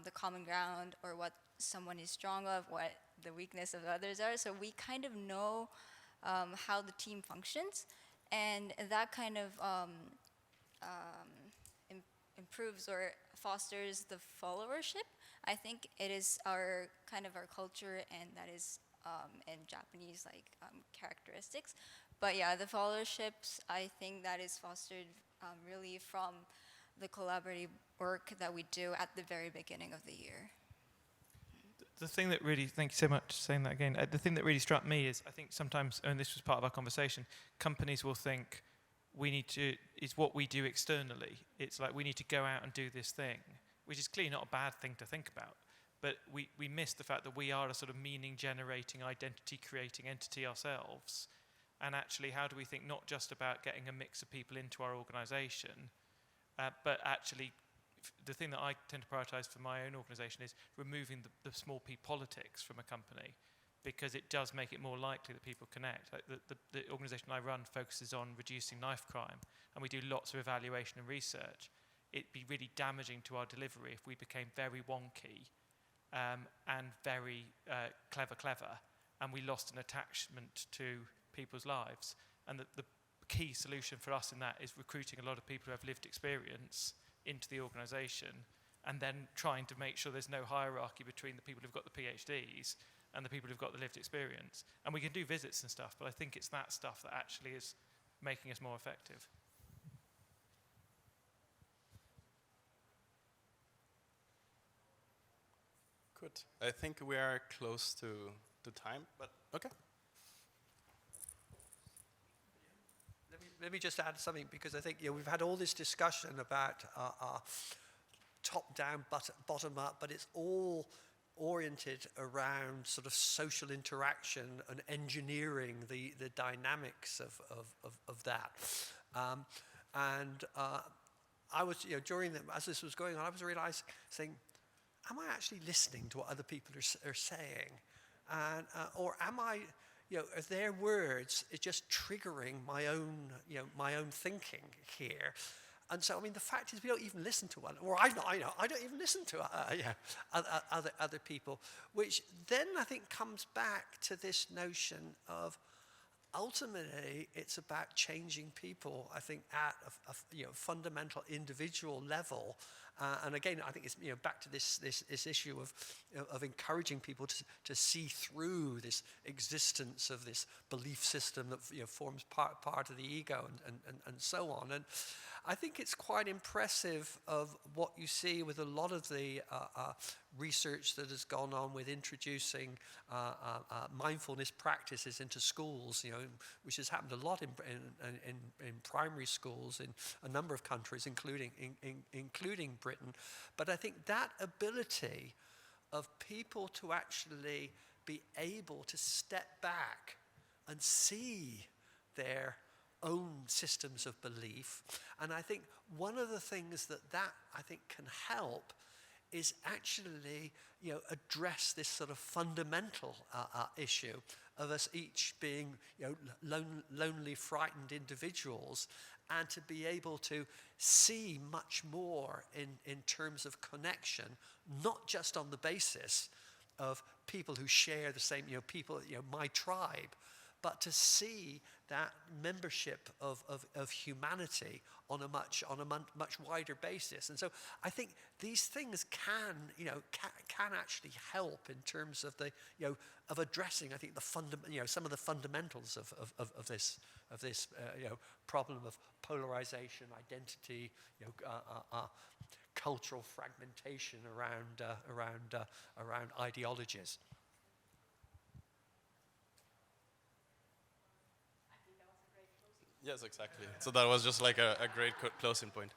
the common ground, or what someone is strong of, what the weakness of others are. So we kind of know how the team functions, and that kind of improves or fosters the followership. I think it is our kind of our culture, and that is in Japanese characteristics. But yeah, the followerships, I think that is fostered really from the collaborative work that we do at the very beginning of the year. The thing that really, thank you so much for saying that again, the thing that really struck me is, I think sometimes, and this was part of our conversation, companies will think it's what we do externally. It's like we need to go out and do this thing, which is clearly not a bad thing to think about. But we miss the fact that we are a sort of meaning-generating, identity-creating entity ourselves. And actually, how do we think not just about getting a mix of people into our organisation, but actually, the thing that I tend to prioritise for my own organisation is removing the small p politics from a company, because it does make it more likely that people connect. Like the organisation I run focuses on reducing knife crime, and we do lots of evaluation and research. It'd be really damaging to our delivery if we became very wonky and very clever, and we lost an attachment to people's lives. And the key solution for us in that is recruiting a lot of people who have lived experience into the organisation, and then trying to make sure there's no hierarchy between the people who've got the PhDs and the people who've got the lived experience. And we can do visits and stuff, but I think it's that stuff that actually is making us more effective. Good. I think we are close to time, but okay. Let me just add something, because I think we've had all this discussion about top-down, bottom-up, but it's all oriented around sort of social interaction and engineering the dynamics of that. I was, during as this was going on, I was realizing, am I actually listening to what other people are saying? And, or am I, are their words just triggering my own thinking here? And so, I mean, the fact is we don't even listen to one, or I don't even listen to other people, which then I think comes back to this notion of ultimately it's about changing people, I think, at a fundamental individual level. And again, I think it's back to this issue of encouraging people to see through this existence of this belief system that forms part of the ego and so on. And I think it's quite impressive of what you see with a lot of the research that has gone on with introducing mindfulness practices into schools, which has happened a lot in primary schools in a number of countries, including Britain. But I think that ability of people to actually be able to step back and see their own systems of belief. And I think one of the things that I think can help is actually address this sort of fundamental issue of us each being lonely, frightened individuals, and to be able to see much more in terms of connection, not just on the basis of people who share the same, my tribe, but to see that membership of humanity on a much wider basis. And so I think these things can actually help in terms of of addressing, I think, some of the fundamentals of this problem of polarization, identity, cultural fragmentation around ideologies. Yes, exactly. So that was just like a great closing point.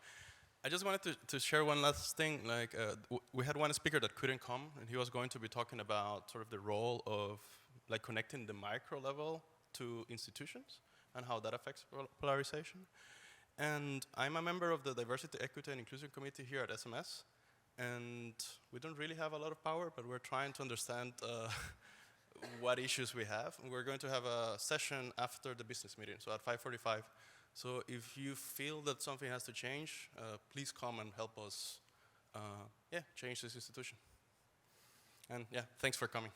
I just wanted to share one last thing. We had one speaker that couldn't come, and he was going to be talking about sort of the role of connecting the micro level to institutions and how that affects polarization. And I'm a member of the Diversity, Equity, and Inclusion Committee here at SMS, and we don't really have a lot of power, but we're trying to understand what issues we have. We're going to have a session after the business meeting, so at 5:45. So if you feel that something has to change, please come and help us change this institution. And yeah, thanks for coming.